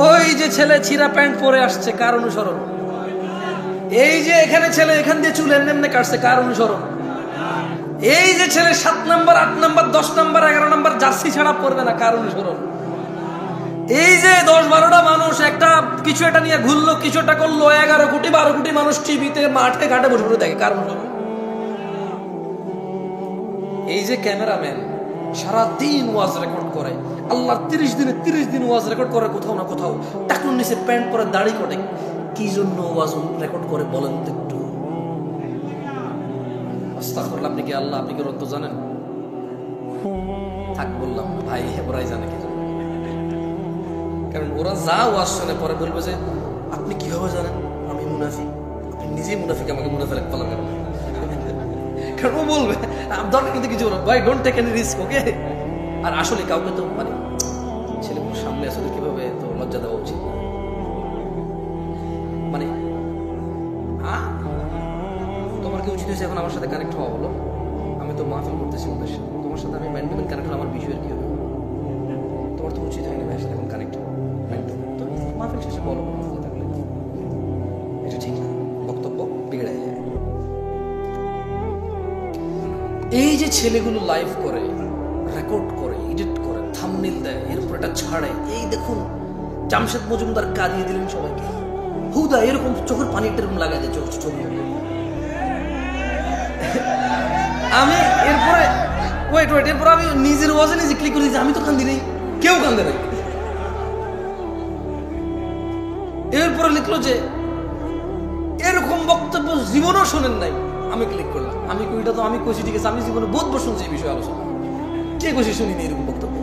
ওই যে ছেলে ছিঁড়া প্যান্ট পরে আসছে কার অনুসরণ? এই যে এখানে ছেলে এখান দিয়ে চুল এমনি কাটছে কার অনুসরণ? এই যে ছেলে 7 number 8 number 10 number 11 number jersey ছাড়া পরবে না কার অনুসরণ? এই যে 10-12টা মানুষ একটা কিছু একটা নিয়ে ঘুরলো, কিছু একটা করলো, 11 কোটি 12 কোটি মানুষ টিভিতে মাঠে ঘাটে বসে বসে দেখে কার অনুসরণ? এই যে ক্যামেরাম্যান সারাদিন ওয়াজ রেকর্ড করে, আল্লাহর 30 দিন ওয়াজ রেকর্ড করে, কোথাও না কোথাও টাকুর নিচে প্যান্ট পরে দাড়ি করে, কি জন্য ওয়াজ রেকর্ড করে বলেন তো একটু? আস্তাগফিরুল্লাহ। আপনি কি আল্লাহ, আপনি কি রত জানেন? থাক বললাম ভাই, ওরাই জানে কি জন্য। কারণ ওরা যা ওয়াজ শুনে পরে বলবে যে আপনি কিভাবে জানেন আমি মুনাফিক? আপনি নিজেই মুনাফিক, আমাকে মুনাফিক বলা কেন? কারণ ও বলবে দরকার কিন্তু কিছু বলবো, ভাই ডোন্ট টেক এনি রিস্ক, ওকে? আর আসলে কাউকে তো মানে ছেলেগুলোর সামনে আসলে কিভাবে তো লজ্জা দেওয়া উচিত না। মানে তোমার কি উচিত হয়েছে এখন আমার সাথে কানেক্ট হওয়া? বলো, আমি তো মাহফিল করতেছি ওদের সাথে, তোমার সাথে আমি ম্যান্ডেমেন্ট কানেক্ট হলে আমার বিষয়ের কি হবে? তোমার তো উচিত হয়নি ভাই এখন কানেক্ট হওয়া। তো মাহফিল শেষে বলো থাকলে এটা ঠিক না, বক্তব্য বিগড়ে যায়। এই যে ছেলেগুলো লাইভ করে, রেকর্ড করে, এডিট করে, থাম্বনেইল দেয়, এরপর এটা ছাড়ে, এই দেখুন জামশেদ মজুমদার কাঁদিয়ে দিলেন সবাইকে, হুদা এরকম চোখের পানি এরকম লাগাই দেয় ছবি। আমি এরপরে এরপর আমি নিজের ওয়াজে নিজে ক্লিক করে দিয়েছি, আমি তো কান্দি নেই, কেউ কান্দে নাই। এরপরে লিখলো যে এরকম বক্তব্য জীবনও শোনেন নাই, আমি ক্লিক করলাম, আমি কইটা তো আমি কইছি ঠিক আছে, আমি জীবনে বহুতবার শুনছি এই বিষয়ে আলোচনা, কে কইছি শুনিনি এরকম বক্তব্য।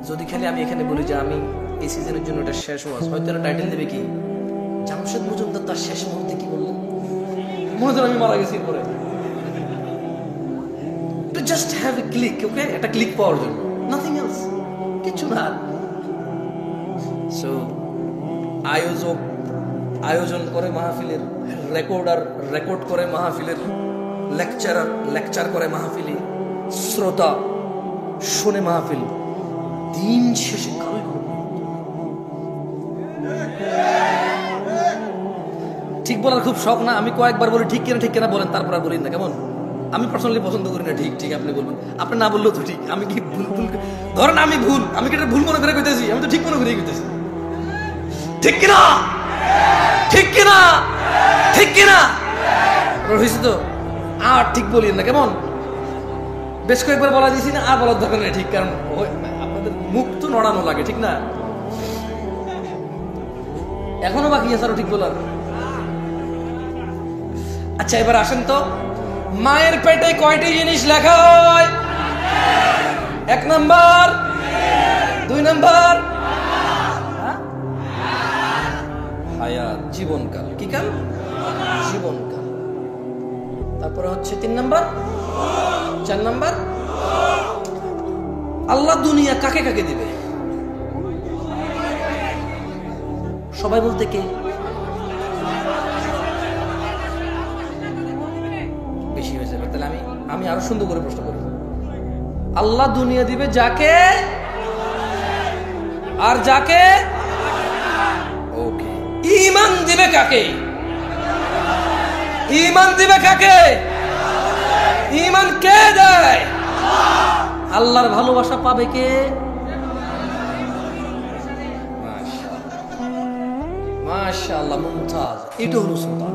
যদি খালি আমি এখানে বলি যে আমি এই সিজনের জন্য এটা শেষ ওয়াজ, হয়তো এরা টাইটেল দেবে কি জামশেদ মজুমদার তার শেষ মুহূর্তে কি বললেন, মনে হয় আমি মারা গেছি। পরে to just have a click, okay? একটা ক্লিক পাওয়ার জন্য, নাথিং এলস, কিছু না। সো আয়োজন করে মাহফিলের, রেকর্ড করে মাহফিলের, লেকচার করে মাহফিলে, শ্রোতা শুনে মাহফিল, দিন শেষে কারোই ঠিক বলার খুব শখ না, আমি কয়েকবার বলি ঠিক কিনা বলেন, তারপর আর বলি না, কেমন? আমি পার্সোনালি পছন্দ করি না ঠিক আপনি বলবেন, আপনি না বললেও তো ঠিক। আমি কি ভুল ধরেন আমি কি এটা ভুল মনে করে কইতেছি? আমি তো ঠিক মনে করে কইতেছি, ঠিক কিনা? রহিস তো আর ঠিক বলি না, কেমন? বেশ কয়েকবার বলা দিয়েছি না, আর বলার দরকার নেই ঠিক, কারণ আপনাদের মুখ তো নড়ানো লাগে, ঠিক না? এখনো বাকি আছে আরো ঠিক বলার। আচ্ছা এবার আসেন তো, মায়ের পেটে কয়টি জিনিস লেখা হয়? 1 নাম্বার, 2 নাম্বার হায়াত, জীবনকাল। কি কাল? জীবনকাল। তারপরে হচ্ছে 3 নাম্বার, 4 নাম্বার আল্লাহ দুনিয়া কাকে কাকে দিবে? সবাই বলতে কে? বেশি হয়ে যাবে, তাহলে আমি আরো সুন্দর করে প্রশ্ন করি। আল্লাহ দুনিয়া দিবে যাকে, আর যাকে ওকে। ঈমান দিবে কাকে? ঈমান কে দেয়? আল্লাহর ভালোবাসা পাবে কে? মাশাআল্লাহ, মুমতাজ। এটা হলো সুলতান।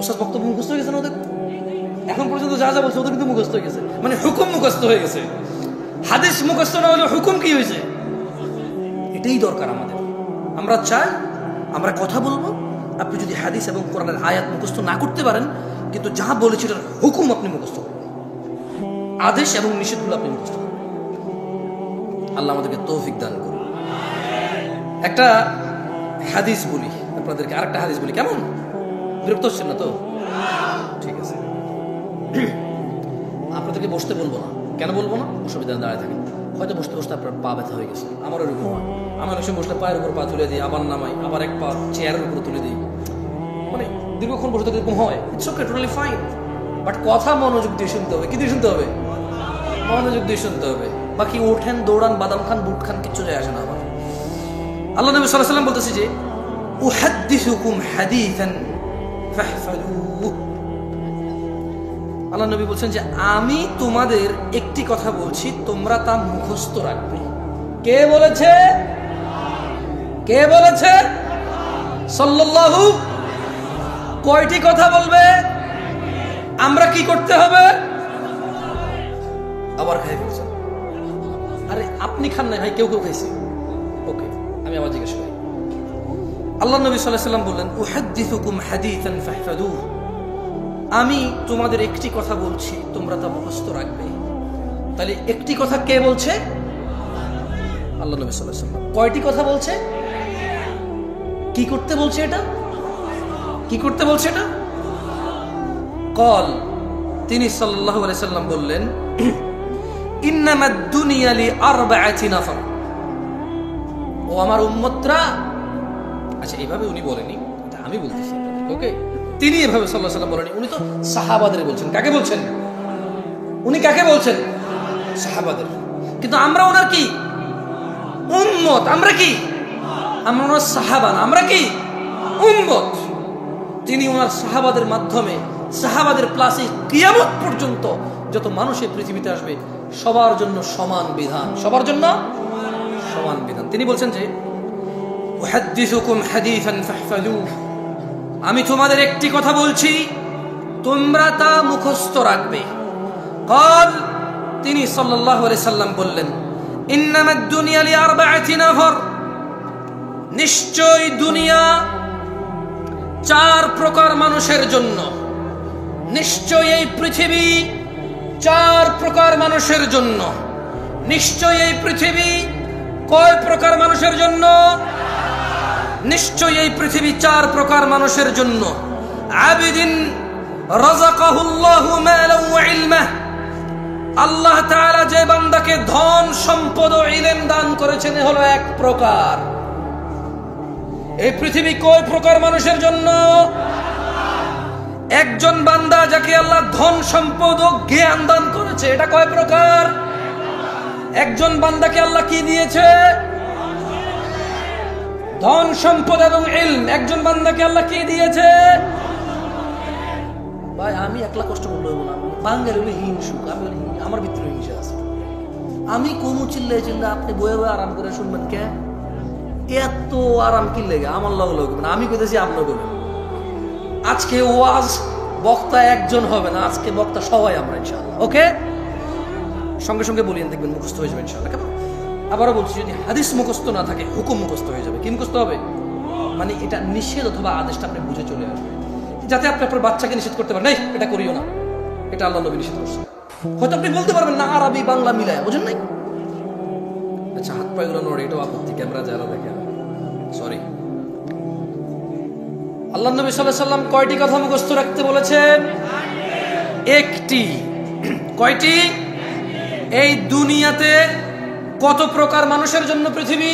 ওসব বক্তব্য মুখস্থ হয়ে গেছে না ওদের? এখন পর্যন্ত যা বলছে ওদের কিন্তু মুখস্থ হয়ে গেছে, মানে হুকুম মুখস্থ হয়ে গেছে। হাদিস মুখস্থ না হলে হুকুম কি হয়েছে? এটাই দরকার আমাদের। আমরা চাই আমরা কথা বলবো, আপনি যদি হাদিস এবং কোরআনের আয়াত মুখস্থ না করতে পারেন, কিন্তু যা বলেছে এটার হুকুম আপনি মুখস্থ করবেন, আদেশ এবং নিষেধগুলো আপনি মুখস্থ করবেন। আল্লাহ আমাদেরকে তৌফিক দান করুন। একটা হাদিস বলি আপনাদেরকে, আরেকটা হাদিস বলি, কেমন? বিরক্ত হচ্ছেন না তো? ঠিক আছে, আপনাদেরকে বসতে বলবো না। কেন বলবো না? অসুবিধা দাঁড়ায় থাকেন। হয়তো বসতে বসতে আপনার পা ব্যথা হয়ে গেছে, আমার ওরকম হয়। আমি অনেক সময় বসলে পায়ের উপর পা তুলে দিই, আবার নামাই, আবার এক পা চেয়ারের উপর তুলে দিই, মানে দীর্ঘক্ষণ বসে থাকলে এরকম হয়। It's okay, totally fine, but কথা মনোযোগ দিয়ে শুনতে হবে। কি দিয়ে শুনতে হবে? মনোযোগ দিয়ে শুনতে হবে। বাকি ওঠেন, দৌড়ান, বাদাম খান, বুট খান, কিচ্ছু যায় আসে না আমার। আল্লাহ নবী সাল্লাল্লাহু আলাইহি ওয়াসাল্লাম বলতেছে যে উহাদ্দিসুকুম হাদিসান ফাহফাযুহু। আল্লাহ নবী বলছেন যে আমি তোমাদের একটি কথা বলছি, তোমরা তা মুখস্থ রাখবে। কে বলেছে? কে বলেছে? সাল্লাল্লাহু। কয়টি কথা বলবে? আমরা কি করতে হবে? আবার খাই ফেলছেন। আরে আপনি খান না ভাই, কেউ কেউ খাইছে। ওকে, আমি আবার জিজ্ঞেস করি। আল্লাহ নবী সাল্লাল্লাহু আলাইহি ওয়াসাল্লাম বললেন উহাদ্দিসুকুম হাদিসান ফাহফাযুহু। আমি তোমাদের একটি কথা বলছি, তোমরা তা মুখস্থ রাখবে। তাহলে একটি কথা কে বলছে? আল্লাহ নবী সাল্লাল্লাহু আলাইহি ওয়াসাল্লাম। কয়টি কথা বলছে? কি করতে বলছে এটা? কি করতে বলছে এটা? কল, তিনি সাল্লাল্লাহু আলাইহি ওয়াসাল্লাম বললেন ইন্নামাদ দুনিয়া লিআরবাআতি নাফার। ও আমার উম্মতরা, আচ্ছা এইভাবে উনি বলেনি, এটা আমি বলতেছি। ওকে, তিনি এভাবে সাল্লাল্লাহু আলাইহি ওয়াসাল্লাম বলেনি, উনি তো সাহাবাদের বলছেন। কাকে বলছেন? উনি কাকে বলছেন? সাহাবাদের। কিন্তু আমরা ওনার কি উম্মত। আমরা কি? আমরা ওনার সাহাবা না, আমরা কি উম্মত। তিনি ওনার সাহাবাদের মাধ্যমে, সাহাবাদের প্লাসে কিয়ামত পর্যন্ত যত মানুষ এই পৃথিবীতে আসবে সবার জন্য সমান বিধান, সবার জন্য সমান বিধান। তিনি বলছেন যে উহাদ্দিসুকুম হাদিসান ফাহফাযুহু। আমি তোমাদের একটি কথা বলছি, তোমরা তা মুখস্থ রাখবে। قال, তিনি সাল্লাল্লাহু আলাইহি সাল্লাম বললেন ইন্নামাদ দুনিয়া লিআরবাআতি নাফার। নিশ্চয় দুনিয়া চার প্রকার মানুষের জন্য। নিশ্চয় এই পৃথিবী চার প্রকার মানুষের জন্য। নিশ্চয় এই পৃথিবী কয় প্রকার মানুষের জন্য? নিশ্চয় এই পৃথিবী চার প্রকার মানুষের জন্য। আবিদিন রাযাকাহুল্লাহু মালান ওয়া ইলমা। আল্লাহ তাআলা যে বান্দাকে ধন, সম্পদ ও ইলম দান করেছেন হলো এক প্রকার। এই পৃথিবী কয় প্রকার মানুষের জন্য? একজন বান্দা যাকে আল্লাহ ধন, সম্পদ ও জ্ঞান দান করেছে, এটা কয় প্রকার? একজন বান্দাকে আল্লাহ কি দিয়েছে? ধন, সম্পদ এবং ইলম। একজন বান্দাকে আল্লাহ কি দিয়েছে? ভাই আমি একলা কষ্ট করলে হবো না। বাঙালি হলে হিংসুক, আমি হলে আমার ভিতরে হিংসা আছে। আমি কোন চিল্লাই চিল্লা আপনি বয়ে বয়ে আরাম করে শুনবেন কে? এত আরাম কি লেগে আমার লগে লগে মানে আমি কইতেছি আপনার বলবেন। আজকে ওয়াজ বক্তা একজন হবে না, আজকে বক্তা সবাই আমরা ইনশাআল্লাহ। ওকে, সঙ্গে সঙ্গে বলিয়েন, দেখবেন মুখস্থ হয়ে যাবে ইনশাআল্লাহ। কেমন? আবারও বলছি, যদি হাদিস মুখস্থ না থাকে হুকুম মুখস্থ হয়ে যাবে। কি মুখস্থ হবে? মানে এটা নিষেধ অথবা আদেশটা আপনি বুঝে চলে আসবে, যাতে আপনি আপনার বাচ্চাকে নিষেধ করতে পারেন, এটা করিও না, এটা আল্লাহ নবী নিষেধ করছে। হয়তো আপনি বলতে পারবেন না আরবি বাংলা মিলায়, বুঝেন নাই? আচ্ছা, হাত পায়েগুলো নড়ে, এটাও আপত্তি। ক্যামেরা যারা দেখেন, সরি। আল্লাহ নবী সাল্লাল্লাহু আলাইহি ওয়াসাল্লাম কয়টি কথা মুখস্থ রাখতে বলেছেন? একটি। কয়টি? এই দুনিয়াতে কত প্রকার মানুষের জন্য পৃথিবী?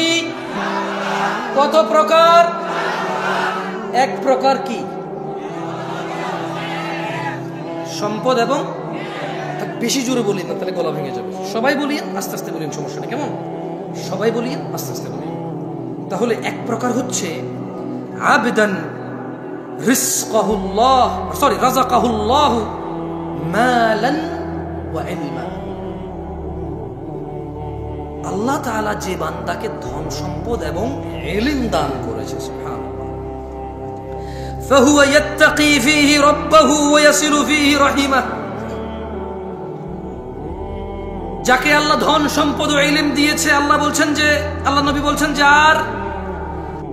কত প্রকার? এক প্রকার কি? সম্পদ এবং, বেশি জোরে বলি না তাহলে গলা ভেঙে যাবে। সবাই বলিয়েন, আস্তে আস্তে বলিয়েন, সমস্যা নেই। কেমন? সবাই বলিয়েন, আস্তে আস্তে বলিয়েন। তাহলে এক প্রকার হচ্ছে আবদান রিজকাহুল্লাহ, সরি রাযাকাহুল্লাহু মালান ওয়া ইলমা। আল্লাহ তাআলা যে বান্দাকে ধন, সম্পদ এবং ইলম দান করেছে, সুবহানাল্লাহ, ফাহুয়া ইয়াত্তাকি ফীহি রাব্বাহু ওয়া ইয়াসিলু ফীহি রাহিমাহ। যাকে আল্লাহ ধন, সম্পদ ও ইলম দিয়েছে, আল্লাহ বলছেন যে, আল্লাহ নবী বলছেন যে আর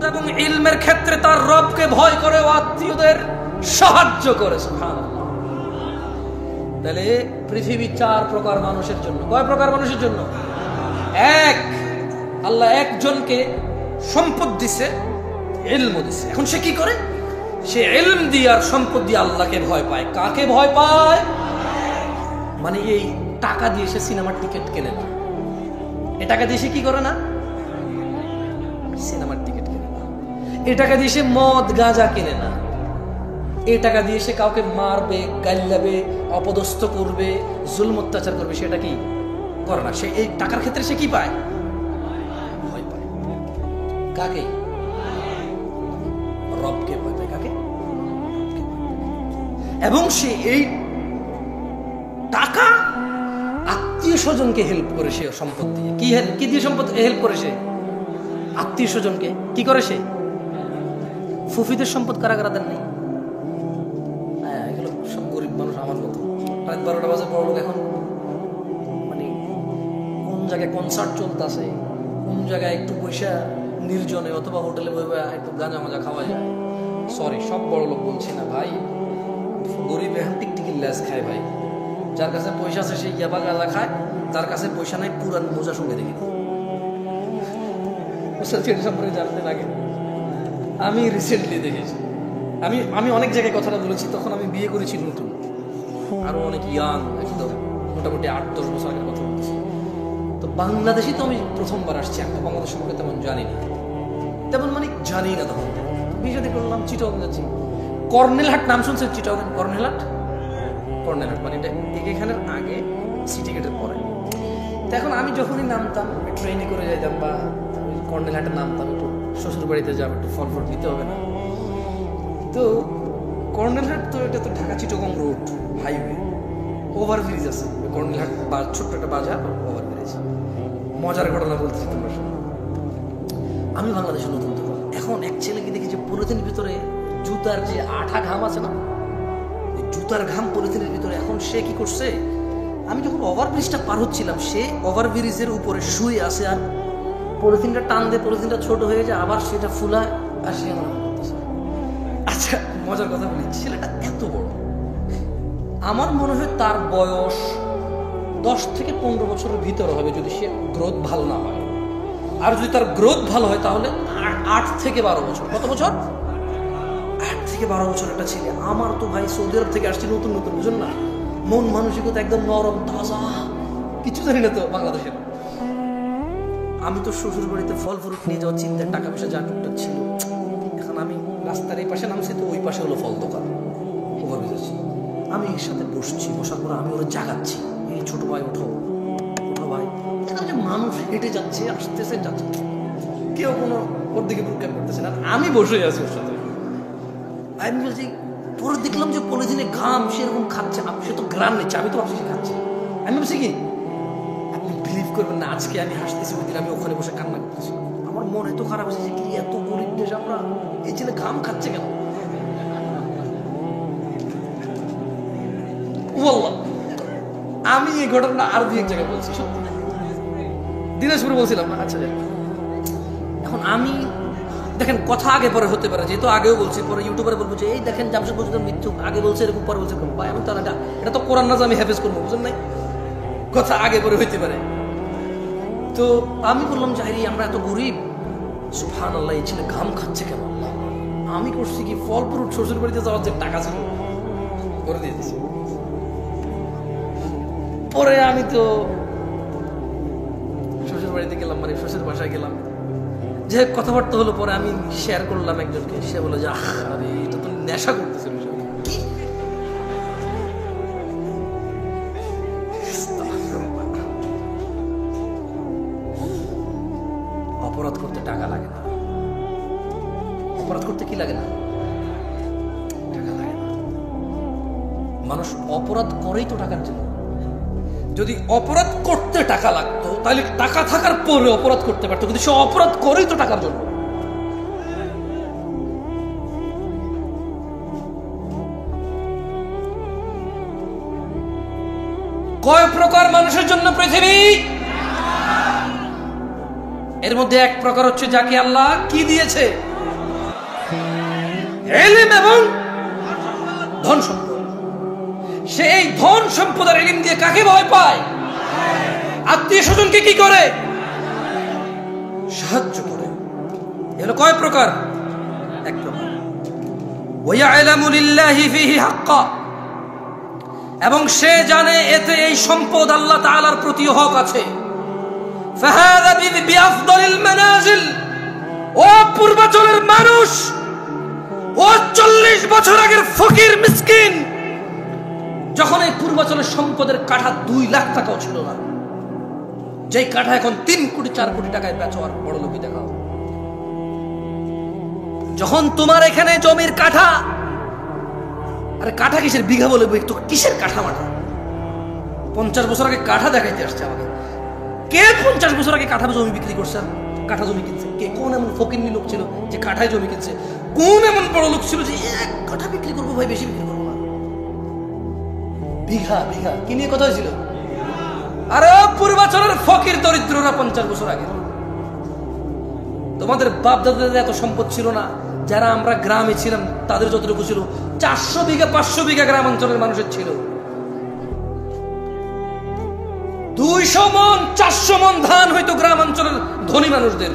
এবং ইলমের ক্ষেত্রে তার রবকে ভয় করে ও আত্মীয়দের সাহায্য করে, সুবহানাল্লাহ। তাহলে পৃথিবী চার প্রকার মানুষের জন্য। কয় প্রকার মানুষের জন্য? এক, আল্লাহ একজনকে সম্পদ দিছে, ইলম দিছে। এখন সে কি করে? সে ইলম দিয়ে আর সম্পদ দিয়ে আল্লাহকে ভয় পায়। কাকে ভয় পায়? মানে এই টাকা দিয়ে সে সিনেমার টিকিট কেনে না। এ টাকা দিয়ে সে কি করে না? সিনেমার টিকিট কেনে না। এ টাকা দিয়ে সে মদ গাঁজা কেনে না। এ টাকা দিয়ে সে কাউকে মারবে, গাইলাবে, অপদস্থ করবে, জুলম অত্যাচার করবে, সেটা কি করে না। সে এই টাকার ক্ষেত্রে সে কি পায়? ভয় পায়। কাকে? রবকে ভয় পায়। কাকে? এবং সে এই টাকা আত্মীয় স্বজনকে হেল্প করে, সে সম্পদ দিয়ে কি দিয়ে সম্পদ হেল্প করে? সে আত্মীয় স্বজনকে কি করে? সে ফুফিদের সম্পদ কারা কারা দেন নাই? হ্যাঁ, এগুলো সব গরিব মানুষ আমার মতো। রাত 12টা বাজে বড় লোক এখন মানে কোন জায়গায় কনসার্ট চলতেছে, কোন জায়গায় একটু পয়সা নির্জনে অথবা হোটেলে বসে একটু গাঁজা মাজা খাওয়া যায়। সরি, সব বড় লোক বলছি না ভাই, গরিব এখন টিকটিকির ল্যাস খায় ভাই। যার কাছে পয়সা আছে সে ইয়াবা গাঁজা খায়, যার কাছে পয়সা নাই পুরান মোজা সঙ্গে রেখে দেয়। সম্পর্কে জানতে লাগে। আমি রিসেন্টলি দেখেছি, আমি অনেক জায়গায় কথাটা বলেছি, তখন আমি বিয়ে করেছি নতুন, আরো অনেক ইয়াং, একদম মোটামুটি 8-10 বছর আগের কথা বলছি। তো বাংলাদেশে তো আমি প্রথমবার আসছি, আমি তো বাংলাদেশ সম্পর্কে তেমন জানি না, তেমন মানে জানি না। তখন বিয়ে করলাম, চিটাগং যাচ্ছি। কর্নেলহাট নাম শুনছেন? চিটাগং কর্নেলহাট মানে এটা এখানের আগে সিটি গেটের পরে। তো এখন আমি যখনই নামতাম, ট্রেনে করে যাইতাম বা কর্নেলহাটে নামতাম, একটু শ্বশুর বাড়িতে যাবো, একটু ফল দিতে হবে না। তো কর্নেলহাট তো এটা তো Dhaka Chittagong road highway, overbridge আছে কর্নেলহাট, বা ছোট্ট একটা বাজার, ওভারব্রিজ। মজার ঘটনা বলতেছি তোমরা। আমি বাংলাদেশে নতুন, এখন এক ছেলেকে দেখি যে পলিথিনের ভিতরে জুতার যে আঠা ঘাম আছে না, জুতার ঘাম পলিথিনের ভিতরে। এখন সে কি করছে, আমি যখন ওভারব্রিজটা পার হচ্ছিলাম, সে ওভারব্রিজের উপরে শুয়ে আছে, আর পলিথিনটা টান দিয়ে পলিথিনটা ছোট হয়ে যায়, আবার সেটা ফুলায়, আর সে আমার করতেছে। আচ্ছা, মজার কথা বলি, ছেলেটা এত বড়, আমার মনে হয় তার বয়স 10 থেকে 15 বছরের ভিতরে হবে, যদি সে গ্রোথ ভালো না হয়। আর যদি তার গ্রোথ ভালো হয় তাহলে 8 থেকে 12 বছর। কত বছর? 8 থেকে 12 বছর একটা ছেলে। আমার তো ভাই সৌদি আরব থেকে আসছি নতুন, বুঝুন না, মন মানসিকতা একদম নরম তাজা, কিছু জানি না তো বাংলাদেশের। আমি তো শ্বশুর বাড়িতে ফল ফ্রুট নিয়ে যাওয়ার চিন্তায় টাকা পয়সা যা টুকটাক ছিল। এখন আমি রাস্তার এই পাশে নামছি, তো ওই পাশে হলো ফল দোকান, ওভারব্রিজ। আমি এর সাথে বসছি, বসার পর আমি ওরা জাগাচ্ছি, এই ছোট ভাই ওঠো ভাই। যে মানুষ হেঁটে যাচ্ছে, আসতেছে, যাচ্ছে, কেউ কোনো ওর দিকে প্রজ্ঞান করতেছে না, আমি বসে আছি ওর সাথে। আমি বলছি, পরে দেখলাম যে পলিথিনে ঘাম সেরকম খাচ্ছে, সে তো গ্রাম নিচ্ছে, আমি তো ভাবছি খাচ্ছে। আমি বলছি কি, আপনি বিলিভ করবেন না, আজকে আমি হাসতেছি, ওই দিন আমি ওখানে বসে কান্না করতেছি। আমার মন এত খারাপ হয়েছে, কি এত গরিব দেশ আমরা, এই ছেলে ঘাম খাচ্ছে কেন? আমি এই ঘটনা আর 2-1 জায়গায় বলছি, সত্যি দিনাজপুরে বলছিলাম না। আচ্ছা, এখন আমি দেখেন, কথা আগে পরে হতে পারে, যেহেতু আগেও বলছি, পরে ইউটিউবারে বলবো যে এই দেখেন জামশেদ মজুমদার মৃত্যু, আগে বলছে এরকম, পরে বলছে ভাই আমি তো এটা তো কোরআন না যে আমি হেফেজ করবো, বুঝলেন নাই, কথা আগে পরে হইতে পারে। তো আমি বললাম যে আমরা এত গরিব, সুবহানাল্লাহ, এই ছেলে ঘাম খাচ্ছে কেন? আমি করছি কি, ফল ফ্রুট শ্বশুর বাড়িতে যাওয়ার যে টাকা ছিল করে দিয়েছি। পরে আমি তো শ্বশুর বাড়িতে গেলাম, মানে শ্বশুর বাসায় গেলাম, যে কথাবার্তা হলো। পরে আমি শেয়ার করলাম একজনকে, সে বলে যে আরে এটা তো নেশা করতেছিল। অপরাধ করতে টাকা লাগে না, অপরাধ করতে কি লাগে না? টাকা লাগে না। মানুষ অপরাধ করেই তো টাকার জন্য। যদি অপরাধ করতে টাকা লাগতো, তাহলে টাকা থাকার পরে অপরাধ করতে পারতো, কিন্তু সে অপরাধ করেই তো টাকার জন্য। কয় প্রকার মানুষের জন্য পৃথিবী? এর মধ্যে এক প্রকার হচ্ছে যাকে আল্লাহ কি দিয়েছে? ইলম এবং ধন সম্পদ। সে এই ধন সম্পদ আর ইলম দিয়ে কাকে ভয় পায়? আত্মীয় স্বজনকে কি করে? সাহায্য করে। এগুলো কয় প্রকার? এক প্রকার। ওয়ায়ালামু লিল্লাহি ফিহি হাক্কা, এবং সে জানে এতে এই সম্পদ আল্লাহ তাআলার প্রতি হক আছে। ফাহাদা বিআফদালিল মানাজিল, ও পূর্বাঞ্চলের মানুষ, ও 40 বছর আগের ফকির মিসকিন, যখন এই পূর্বাঞ্চলের সম্পদের কাঠা 2 লাখ টাকাও ছিল না, যেই কাঠা এখন 3 কোটি 4 কোটি টাকায় বেচো আর বড় লোকই দেখাও। যখন তোমার এখানে জমির কাঠা, আরে কাঠা কিসের, বিঘা বলে তো কিসের কাঠা মাঠা, 50 বছর আগে কাঠা দেখাইতে আসছে আমাকে। কে 50 বছর আগে কাঠা জমি বিক্রি করছে, কাঠা জমি কিনছে কে? কোন এমন ফকিন্নি লোক ছিল যে কাঠায় জমি কিনছে? কোন এমন বড় লোক ছিল যে 1 কাঠা বিক্রি করবো ভাই, বেশি বিক্রি করবো না? বিঘা বিঘা কি নিয়ে কথা হয়েছিল? আরে পূর্বাচলের ফকির দরিদ্ররা 50 বছর আগে। তোমাদের বাপ দাদাদের এত সম্পদ ছিল না, যারা আমরা গ্রামে ছিলাম তাদের যতটুকু ছিল 400 বিঘা 500 বিঘা গ্রামাঞ্চলের মানুষের ছিল। 200 মন 400 মন ধান হয়তো গ্রামাঞ্চলের ধনী মানুষদের।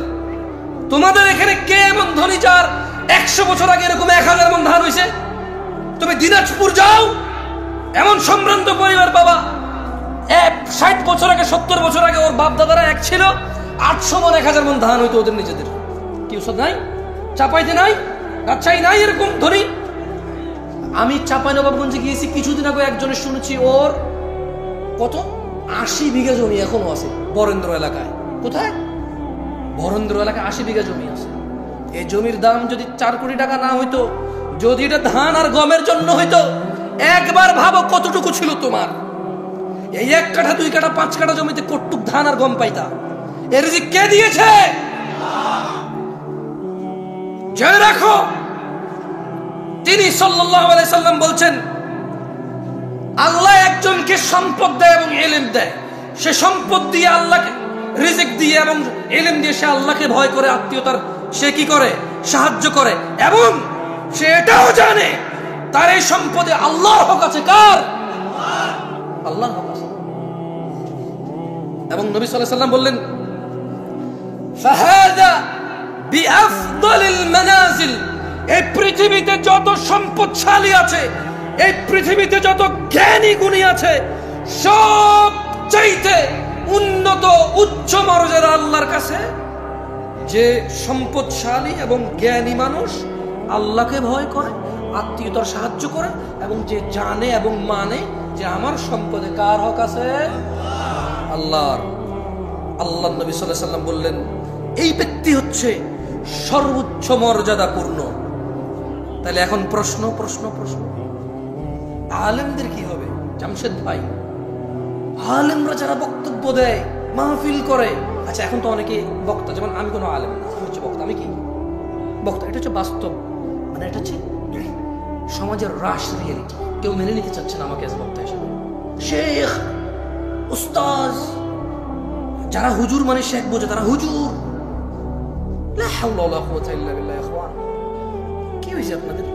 তোমাদের এখানে কে এমন ধনী যার 100 বছর আগে এরকম 1000 মন ধান হয়েছে? তুমি দিনাজপুর যাও, এমন সম্ভ্রান্ত পরিবার বাবা, 60 বছর আগে 70 বছর আগে ওর বাপ দাদারা এক ছিল, 800 মন 1000 মন ধান হইতো ওদের নিজেদের। কি ওসব নাই? চাপাইতে নাই, রাজশাহী নাই এরকম ধনী? আমি চাঁপাইনবাবগঞ্জে গিয়েছি কিছুদিন আগে, একজনের শুনেছি ওর কত 80 বিঘা জমি এখনো আছে বরেন্দ্র এলাকায়। কোথায়? বরেন্দ্র এলাকায় 80 বিঘা জমি আছে। এই জমির দাম যদি 4 কোটি টাকা না হইতো, যদি এটা ধান আর গমের জন্য হইতো, একবার ভাবো কতটুকু ছিল তোমার। এই 1 কাঠা 2 কাঠা 5 কাঠা জমিতে কতটুক ধান আর গম পাইতা? এর রিজিক কে দিয়েছে? জেনে রাখো, তিনি সাল্লাল্লাহু আলাইহি সাল্লাম বলছেন, আল্লাহ একজনকে সম্পদ দেয় এবং ইলম দেয়। সে সম্পদ দিয়ে আল্লাহকে রিজিক দিয়ে এবং ইলম দিয়ে সে আল্লাহকে ভয় করে, আত্মীয়তার সে কি করে? সাহায্য করে। এবং সে এটাও জানে তার এই সম্পদে আল্লাহর হক আছে। কার? আল্লাহর হক আছে। এবং নবী সাল্লাল্লাহু আলাইহি সাল্লাম বললেন, ফাহাদা বিআফদালিল মানাজিল, এই পৃথিবীতে যত সম্পদশালী আছে, এই পৃথিবীতে যত জ্ঞানী গুণী আছে, সবচাইতে উন্নত উচ্চ মর্যাদা আল্লাহর কাছে যে সম্পদশালী এবং জ্ঞানী মানুষ আল্লাহকে ভয় করে, আত্মীয়তার সাহায্য করে, এবং যে জানে এবং মানে যে আমার সম্পদে কার হক আছে? আল্লাহর। আল্লাহ নবী সাল্লাল্লাহু আলাইহি সাল্লাম বললেন, এই ব্যক্তি হচ্ছে সর্বোচ্চ মর্যাদাপূর্ণ। তাহলে এখন প্রশ্ন প্রশ্ন প্রশ্ন, আলেমদের কি হবে? জামশেদ ভাই, আলেমরা যারা বক্তব্য দেয়, মাহফিল করে, আচ্ছা এখন তো অনেকে বক্তা, যেমন আমি কোনো আলেম না, আমি হচ্ছে বক্তা। আমি কি বক্তা? এটা হচ্ছে বাস্তব, মানে এটা হচ্ছে সমাজের রাশ রিয়েলিটি। কেউ মেনে নিতে চাচ্ছে না আমাকে বক্তা হিসেবে। শেখ, উস্তাজ, যারা হুজুর মানে শেখ বোঝে, তারা হুজুর। লা হাওলা ওয়ালা কুওয়াতা ইল্লা বিল্লাহ। ইখওয়ান, কি হয়েছে আপনাদের?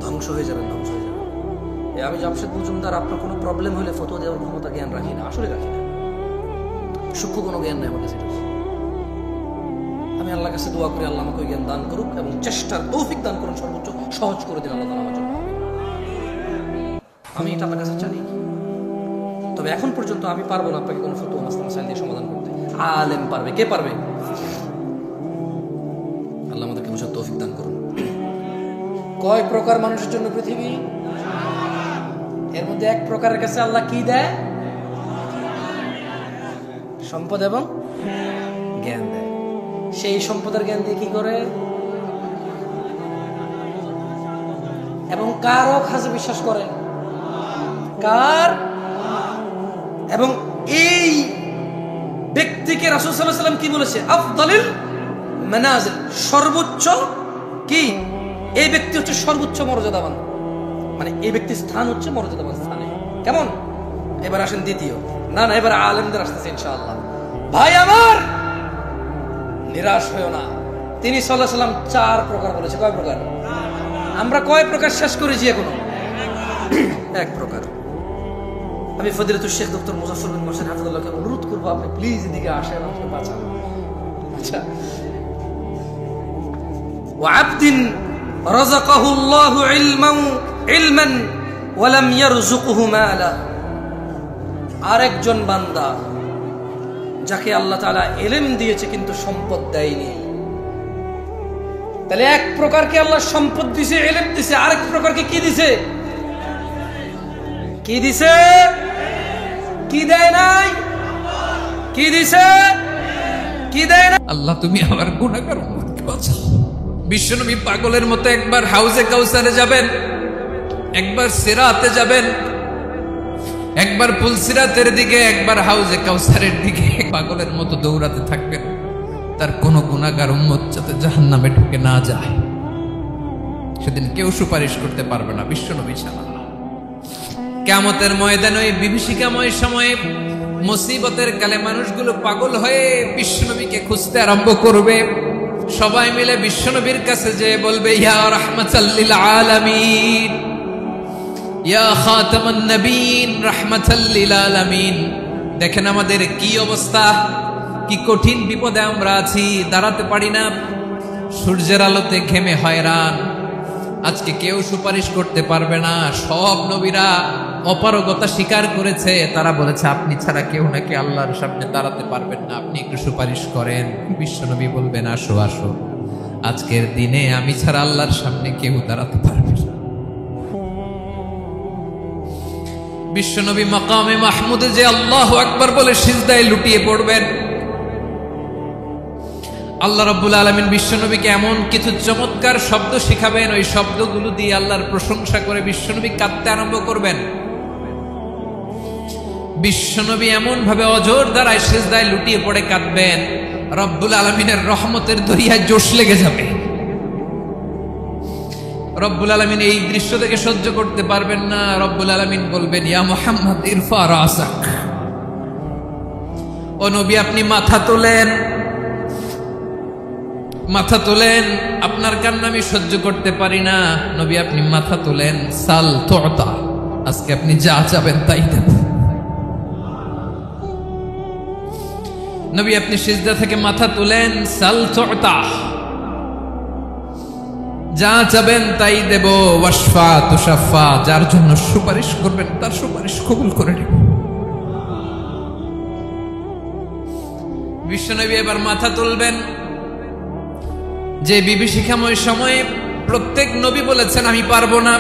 ধ্বংস হয়ে যাবেন, ধ্বংস হয়ে যাবেন। আমি জামশেদ মজুমদার, আপনার কোনো প্রবলেম হলে ফতোয়া দেওয়ার ক্ষমতা জ্ঞান রাখি না, আসলে রাখি না, সূক্ষ্ম কোনো জ্ঞান নেই আমার কাছে। আমি আল্লাহর কাছে দোয়া করি আল্লাহ আমাকে জ্ঞান দান করুক এবং চেষ্টার তৌফিক দান করুন, সর্বোচ্চ সহজ করে দিন আল্লাহ আমার জন্য। আমি এটা আপনার কাছে চাই। তবে এখন পর্যন্ত আমি পারবো না আপনাকে কোনো ফতোয়া মাসলা মাসাইল দিয়ে সমাধান করতে। আলেম পারবে। কে পারবে? আল্লাহ আমাদেরকে বুঝার তৌফিক দান করুন। কয় প্রকার মানুষের জন্য পৃথিবী? এর মধ্যে এক প্রকারের কাছে আল্লাহ কি দেয়? সম্পদ এবং জ্ঞান দেয়। সেই সম্পদের জ্ঞান দিয়ে কি করে? এবং কার হক আছে বিশ্বাস করে? কার? এবং এই ব্যক্তিকে রাসূল সাল্লাল্লাহু আলাইহি ওয়াসাল্লাম কি বলেছে? আফদালিল মানাজিল, সর্বোচ্চ কি? এই ব্যক্তি হচ্ছে সর্বোচ্চ মর্যাদাবান, মানে এই ব্যক্তির স্থান হচ্ছে মর্যাদাবান স্থানে। কেমন? এবার আসেন দ্বিতীয়। না না, এবার আলেমদের আসতেছে ইনশাআল্লাহ। ভাই আমার, নিরাশ হয়েও না। তিনি সাল্লাল্লাহু আলাইহি ওয়াসাল্লাম 4 প্রকার বলেছে। কয় প্রকার? আমরা কয় প্রকার শেষ করেছি এখনো? 1 প্রকার। আমি ফজিলাতুল শেখ ডক্টর মুজাফফর বিন মোহসেন হাফিজাহুল্লাহকে অনুরোধ করবো, আপনি প্লিজ এদিকে আসেন, আমাকে বাঁচান। আচ্ছা, ওয়া আবদিন রাযাকাহুল্লাহু ইলমান ওয়া লাম ইয়ারযুকহু মালা, আরেকজন বান্দা যাকে আল্লাহ তাআলা ইলম দিয়েছে কিন্তু সম্পদ দেয়নি। তাহলে এক প্রকারকে আল্লাহ সম্পদ দিয়েছে, ইলম দিয়েছে, আরেক প্রকারকে কি দিয়েছে? কি দিছে? কি দেয় নাই? কি দিছে? কি দেয় না? আল্লাহ তুমি আমার গুনাহগার উম্মতকে বাঁচাও। বিশ্বনবী পাগলের মতো একবার হাউজে কাউসারে যাবেন, একবার সিরাতে যাবেন, একবার পুলসিরাতের দিকে, একবার হাউজে কাউসারের দিকে পাগলের মতো দৌড়াতে থাকবেন। তার কোন গুনাহগার উম্মত যাতে জাহান্নামে ঢুকে না যায়। সেদিন কেউ সুপারিশ করতে পারবে না বিশ্বনবী ছাড়া। কিয়ামতের ময়দানে ওই বিভীষিকাময় সময়ে মুসিবতের কালে মানুষগুলো পাগল হয়ে বিশ্বনবীকে খুঁজতে আরম্ভ করবে। সবাই মিলে বিশ্বনবীর কাছে যেয়ে বলবে, ইয়া রাহমাতাল লিল আলামিন, ইয়া খাতামান নবীন, রাহমাতাল লিল আলামিন। দেখেন আমাদের কি অবস্থা, কি কঠিন বিপদে আমরা আছি, দাঁড়াতে পারি না, সূর্যের আলোতে ঘেমে হয়রান। আজকে কেউ সুপারিশ করতে পারবে না। সব নবীরা অপারগতা স্বীকার করেছে, তারা বলেছে আপনি ছাড়া কেউ নাকি আল্লাহর সামনে দাঁড়াতে পারবেন না, আপনি একটু সুপারিশ করেন। বিশ্বনবী বলবেন, আসো আসো, আজকের দিনে আমি ছাড়া আল্লাহর সামনে কেউ দাঁড়াতে পারবে না। বিশ্বনবী মাকামে মাহমুদে যে আল্লাহু আকবার বলে সিজদায় লুটিয়ে পড়বেন। আল্লাহ রাব্বুল আলামিন বিশ্বনবীকে এমন কিছু চমৎকার শব্দ শিখাবেন, ওই শব্দগুলো দিয়ে আল্লাহর প্রশংসা করে বিশ্বনবী কাঁদতে আরম্ভ করবেন। বিশ্বনবী এমন ভাবে অজর দ্বারায় সিজদায় লুটিয়ে পড়ে কাঁদবেন, রব্বুল আলামিনের রহমতের দরিয়ায় জোশ লেগে যাবে। রব্বুল আলামিন এই দৃশ্য থেকে সহ্য করতে পারবেন না। রব্বুল আলামিন বলবেন, ইয়া মুহাম্মদ ইরফা রাসাক, ও নবী আপনি মাথা তোলেন, মাথা তোলেন, আপনার কান্না আমি সহ্য করতে পারি না। নবী আপনি মাথা তোলেন, সাল তুতা, আজকে আপনি যা চাবেন তাই দেব। নবী আপনি সিজদা থেকে মাথা তুলেন, সাল তুতা, যা চাবেন তাই দেব। ওয়াশফা তুশাফা, যার জন্য সুপারিশ করবেন তার সুপারিশ কবুল করে নেব। বিশ্বনবী এবার মাথা তুলবেন। যে বিভীষিকাময় সময়ে প্রত্যেক নবী বলেছেন আমি পারবো না,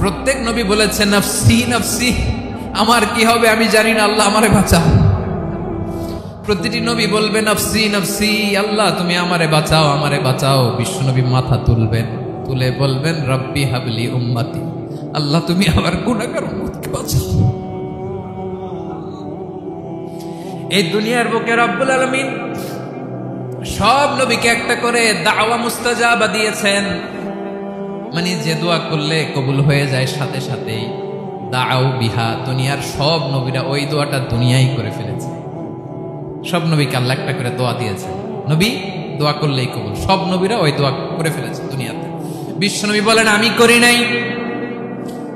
প্রত্যেক নবী বলেছেন নফসি নফসি, আমার কি হবে আমি জানি না, আল্লাহ আমারে বাঁচাও। প্রতিটি নবী বলবে নফসি নফসি, আল্লাহ তুমি আমারে বাঁচাও, আমারে বাঁচাও। বিশ্বনবী মাথা তুলবেন, তুলে বলবেন রব্বি হাবলি উম্মতি, আল্লাহ তুমি আমার গুনাহগার উম্মতকে বাঁচাও। এই দুনিয়ার বুকে রব্বুল আলামিন সব নবীকে একটা করে দাওয়া মুস্তাজাবা দিয়েছেন, মানে যে দোয়া করলে কবুল হয়ে যায় সাথে সাথেই। দাও বিহা, দুনিয়ার সব নবীরা ওই দোয়াটা দুনিয়ায় করে ফেলেছে। সব নবীকে আল্লাহ একটা করে দোয়া দিয়েছে, নবী দোয়া করলেই কবুল। সব নবীরা ওই দোয়া করে ফেলেছে দুনিয়াতে। বিশ্বনবী বলেন আমি করি নাই।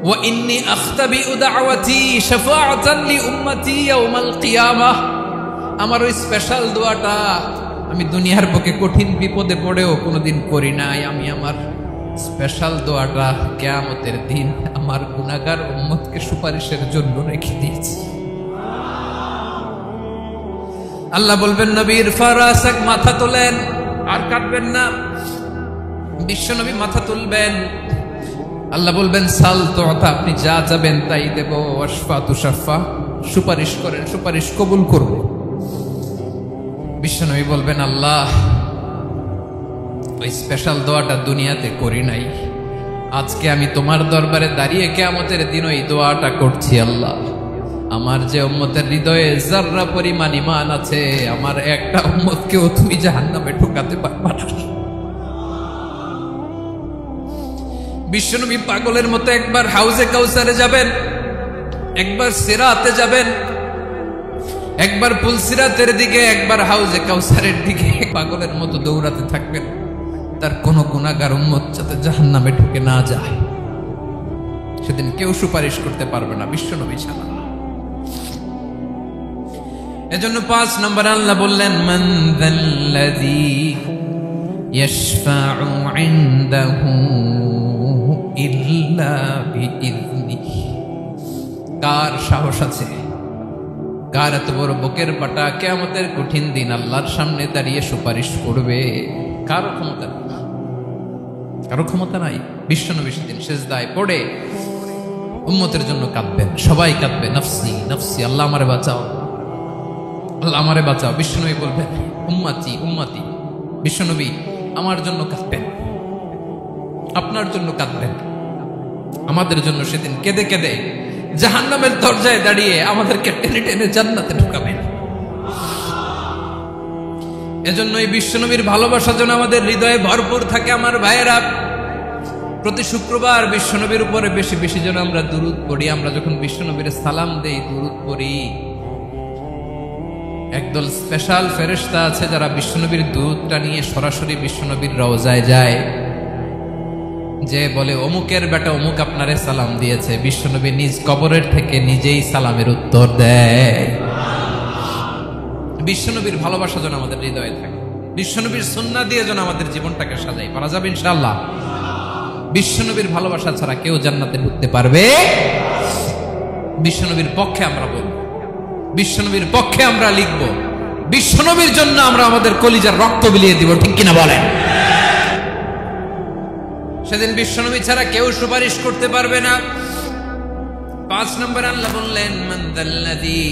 ওয়া ইন্নী আখতাবিউ দাওয়াতি শাফাআতান লি উম্মতি ইয়াউমাল কিয়ামাহ, আমার ওই স্পেশাল দোয়াটা আমি দুনিয়ার বুকে কঠিন বিপদে পড়েও কোনোদিন করি নাই। আমি আমার স্পেশাল দোয়াটা কিয়ামতের দিন আমার গুনাহগার উম্মতকে সুপারিশের জন্য রেখে দিয়েছি। আল্লাহ বলবেন নবীর ফারাসাক, মাথা তোলেন, আর কাটবেন না। বিশ্বনবী মাথা তুলবেন, আল্লাহ বলবেন সাল তুতা, আপনি যা চাবেন তাই দেব। ওয়াশফা তুশাফা, সুপারিশ করেন, সুপারিশ কবুল করব। বিশ্বনবী বলবেন আল্লাহ ওই স্পেশাল দোয়াটা দুনিয়াতে করি নাই, আজকে আমি তোমার দরবারে দাঁড়িয়ে কিয়ামতের দিন ওই দোয়াটা করছি। আল্লাহ আমার যে উম্মতের হৃদয়ে যাররা পরিমাণ ঈমান আছে, আমার একটা উম্মতকেও তুমি জাহান্নামে ঢোকাতে পারবা না। বিশ্বনবী পাগলের মতো একবার হাউজে কাউসারে যাবেন, একবার সিরাতে যাবেন, একবার পুলসিরাতের দিকে, একবার হাউজে কাউসারের দিকে পাগলের মতো দৌড়াতে থাকবেন। তার কোনো গুনাহগার উম্মত যাতে জাহান্নামে ঢুকে না যায়। সেদিন কেউ সুপারিশ করতে পারবে না বিশ্বনবী ছাড়া। এজন্য 5 নম্বর আল্লাহ বললেন মান যাল্লাযী ইয়াশফাউ ইনদাহু ইল্লা বিইযনিহি, কার সাহস আছে, কার এত বড় বুকের পাটা কিয়ামতের কঠিন দিন আল্লাহর সামনে দাঁড়িয়ে সুপারিশ করবে? কারো ক্ষমতা নেই, কারো ক্ষমতা নাই। বিশ্বনবী সেদিন সিজদায় পড়ে উম্মতের জন্য কাঁদবেন, সবাই কাঁদবে নফসি নফসি, আল্লাহ আমারে বাঁচাও। আল্লাহ আমারে বাঁচাও। বিশ্বনবী বলবেন উম্মতি উম্মতি। বিশ্বনবী আমার জন্য কাঁদবেন, আপনার জন্য কাঁদবেন, আমাদের জন্য সেদিন কেঁদে কেঁদে জাহান্নামের দরজায় দাঁড়িয়ে আমাদেরকে টেনে টেনে জান্নাতে ঢুকাবেন। এজন্য এই বিশ্বনবীর ভালোবাসা যেন আমাদের হৃদয়ে ভরপুর থাকে। আমার ভাইয়েরা, প্রতি শুক্রবার বিশ্বনবীর উপরে বেশি বেশি যেন আমরা দুরূদ পড়ি। আমরা যখন বিশ্বনবীর সালাম দেই, দুরূদ পড়ি, একদল স্পেশাল ফেরেশতা আছে যারা বিশ্বনবীর দুধটা নিয়ে সরাসরি বিশ্বনবীর রওজায় যায়, যে বলে অমুকের বেটা অমুক আপনারে সালাম দিয়েছে। বিশ্বনবী নিজ কবরের থেকে নিজেই সালামের উত্তর দেয়। বিশ্বনবীর ভালোবাসা যেন আমাদের হৃদয়ে থাকে, বিশ্বনবীর সুন্নাহ দিয়ে যেন আমাদের জীবনটাকে সাজাই। পারা যাবে ইনশাআল্লাহ। বিশ্বনবীর ভালোবাসা ছাড়া কেউ জান্নাতে ঢুকতে পারবে। বিশ্বনবীর পক্ষে আমরা বলবো, বিশ্বনবীর পক্ষে আমরা লিখব, বিশ্বনবীর জন্য আমরা আমাদের কলিজার রক্ত বিলিয়ে দিব, ঠিক কিনা বলেন? সেদিন বিশ্বনবী ছাড়া কেউ সুপারিশ করতে পারবে না। 5 নম্বর আল্লাহ বললেন মান যাল্লাযী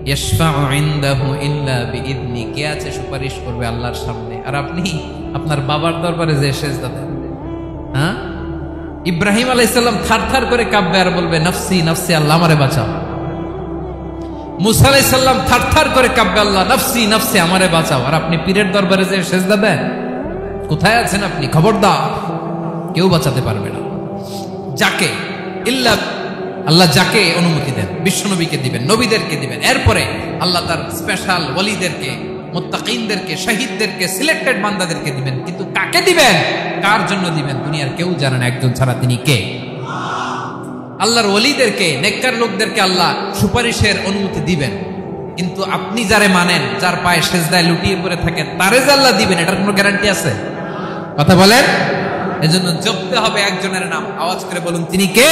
ইয়াশফাউ ইনদাহু ইল্লা বিইذনি। কে আছে সুপারিশ করবে আল্লাহর সামনে? আর আপনি আপনার বাবার দরবারে যে সেজদা দেন, হ্যাঁ? ইব্রাহিম আলাইহিস সালাম থারথার করে কাঁপবে আর বলবে নফসি নফসি, আল্লাহ আমারে বাঁচাও। মুসা আলাইহিস সালাম থারথার করে কাঁপবে, আল্লাহ নফসি নফসি, আমারে বাঁচাও। আর আপনি পীরের দরবারে যে সেজদা দেন, কোথায় আছেন আপনি? খবরদার, কেউ বাঁচাতে পারবে না। যাকে ইল্লা আল্লাহ যাকে অনুমতি দেন, বিশ্বনবীকে দিবেন, নবীদেরকে দিবেন। এরপরে আল্লাহ তার স্পেশাল ওয়ালিদেরকে, মুত্তাকিনদেরকে, শহীদদেরকে, সিলেক্টেড বান্দাদেরকে দিবেন। কিন্তু কাকে দিবেন, কার জন্য দিবেন, দুনিয়ার কেউ জানে না একজন ছাড়া, তিনি কে? আল্লাহর ওয়ালিদেরকে, নেককার লোকদেরকে আল্লাহ সুপারিশের অনুমতি দিবেন। কিন্তু আপনি যারে মানেন, যার পায়ে সেজদায় লুটিয়ে পড়ে থাকেন, তারে যে আল্লাহ দিবেন, এটার কোনো গ্যারান্টি আছে? কথা বলেন। এজন্য জপতে হবে একজনের নাম, আওয়াজ করে বলুন, তিনি কে?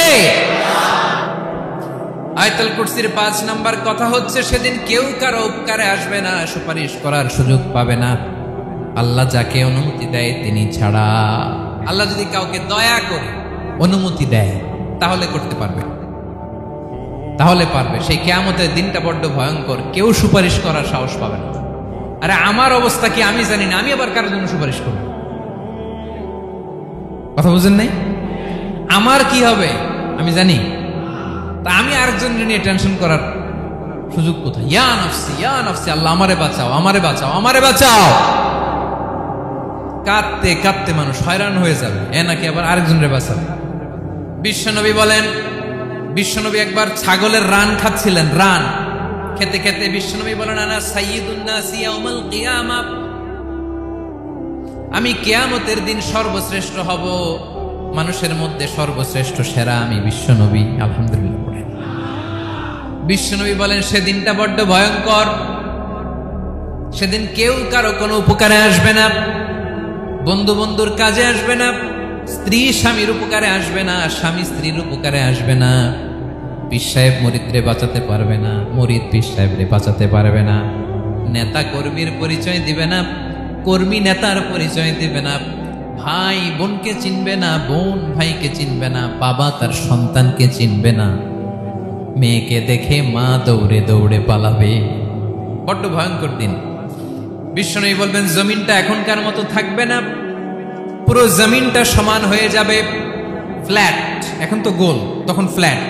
আয়াতুল কুরসির 5 নাম্বার কথা হচ্ছে, সেদিন কেউ কারো উপকারে আসবে না, সুপারিশ করার সুযোগ পাবে না, আল্লাহ যাকে অনুমতি দেয় তিনি ছাড়া। আল্লাহ যদি কাউকে দয়া করে অনুমতি দেয় তাহলে করতে পারবে, তাহলে পারবে। সেই কিয়ামতের দিনটা বড্ড ভয়ঙ্কর, কেউ সুপারিশ করার সাহস পাবে না। আরে আমার অবস্থা কি আমি জানি না, আমি আবার কারোর জন্য সুপারিশ করব? কথা বুঝেন নাই? আমার কি হবে আমি জানি, তা আমি আরেকজনের নিয়ে টেনশন করার সুযোগ কোথায়? ইয়া নফসি ইয়া নফসি, আল্লাহ আমারে বাঁচাও, আমারে বাঁচাও, আমারে বাঁচাও। কাঁদতে কাঁদতে মানুষ হয়রান হয়ে যাবে, এ নাকি আবার আরেকজনের বাঁচাবে। বিশ্বনবী বলেন, বিশ্বনবী একবার ছাগলের রান খাচ্ছিলেন, রান খেতে খেতে বিশ্বনবী বলেন আনা সাইয়্যিদুন নাসি ইয়াউমাল কিয়ামাহ, আমি কিয়ামতের দিন সর্বশ্রেষ্ঠ হব, মানুষের মধ্যে সর্বশ্রেষ্ঠ সেরা আমি বিশ্বনবী। আলহামদুলিল্লাহ বলেন। বিশ্বনবী বলেন সেদিনটা বড্ড ভয়ঙ্কর, সেদিন কেউ কারো কোনো উপকারে আসবে না, বন্ধু বন্ধুর কাজে আসবে না, স্ত্রী স্বামীর উপকারে আসবে না, স্বামী স্ত্রীর উপকারে আসবে না, পীর সাহেব মুরিদরে বাঁচাতে পারবে না, মুরিদ পীর সাহেবরে বাঁচাতে পারবে না, নেতা কর্মীর পরিচয় দিবে না, কর্মী নেতার পরিচয় দিবে না, ভাই বোনকে চিনবে না, বোন ভাইকে চিনবে না, বাবা তার সন্তানকে চিনবে না, মেয়েকে দেখে মা দৌড়ে দৌড়ে পালাবে। বড্ড ভয়ঙ্কর দিন। বিশ্বনবী বলবেন জমিনটা এখনকার মতো থাকবে না, পুরো জমিনটা সমান হয়ে যাবে, ফ্ল্যাট। এখন তো গোল, তখন ফ্ল্যাট।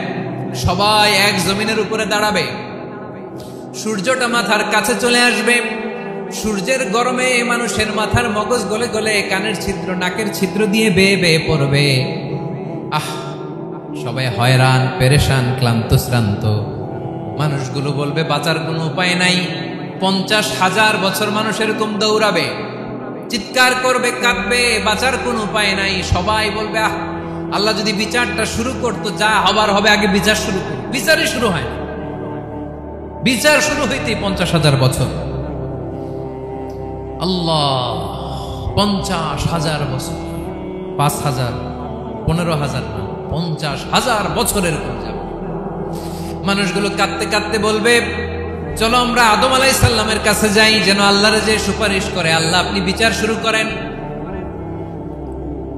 সবাই এক জমিনের উপরে দাঁড়াবে, সূর্যটা মাথার কাছে চলে আসবে, সূর্যের গরমে মানুষের মাথার মগজ গলে গলে কানের ছিদ্র, নাকের ছিদ্র দিয়ে বেয়ে বেয়ে পড়বে। আহ, সবাই হয়রান, পেরেশান, ক্লান্ত শ্রান্ত। মানুষগুলো বলবে বাঁচার কোনো উপায় নাই। 50,000 বছর মানুষ এরকম দৌড়াবে, চিৎকার করবে, কাঁদবে, বাঁচার কোনো উপায় নাই। সবাই বলবে আহ, আল্লাহ যদি বিচারটা শুরু করতো, যা হবার হবে, আগে বিচার শুরু করো। বিচারই শুরু হয় না, বিচার শুরু হইতেই 50,000 বছর। আল্লাহ, 50,000 বছর, 5,000, 15,000 না, 50,000 বছরের কোন যাবে। মানুষগুলো কাঁদতে কাঁদতে বলবে চলো আমরা আদম আলাইহিস সালামের কাছে যাই, যেন আল্লাহর যে সুপারিশ করে, আল্লাহ আপনি বিচার শুরু করেন।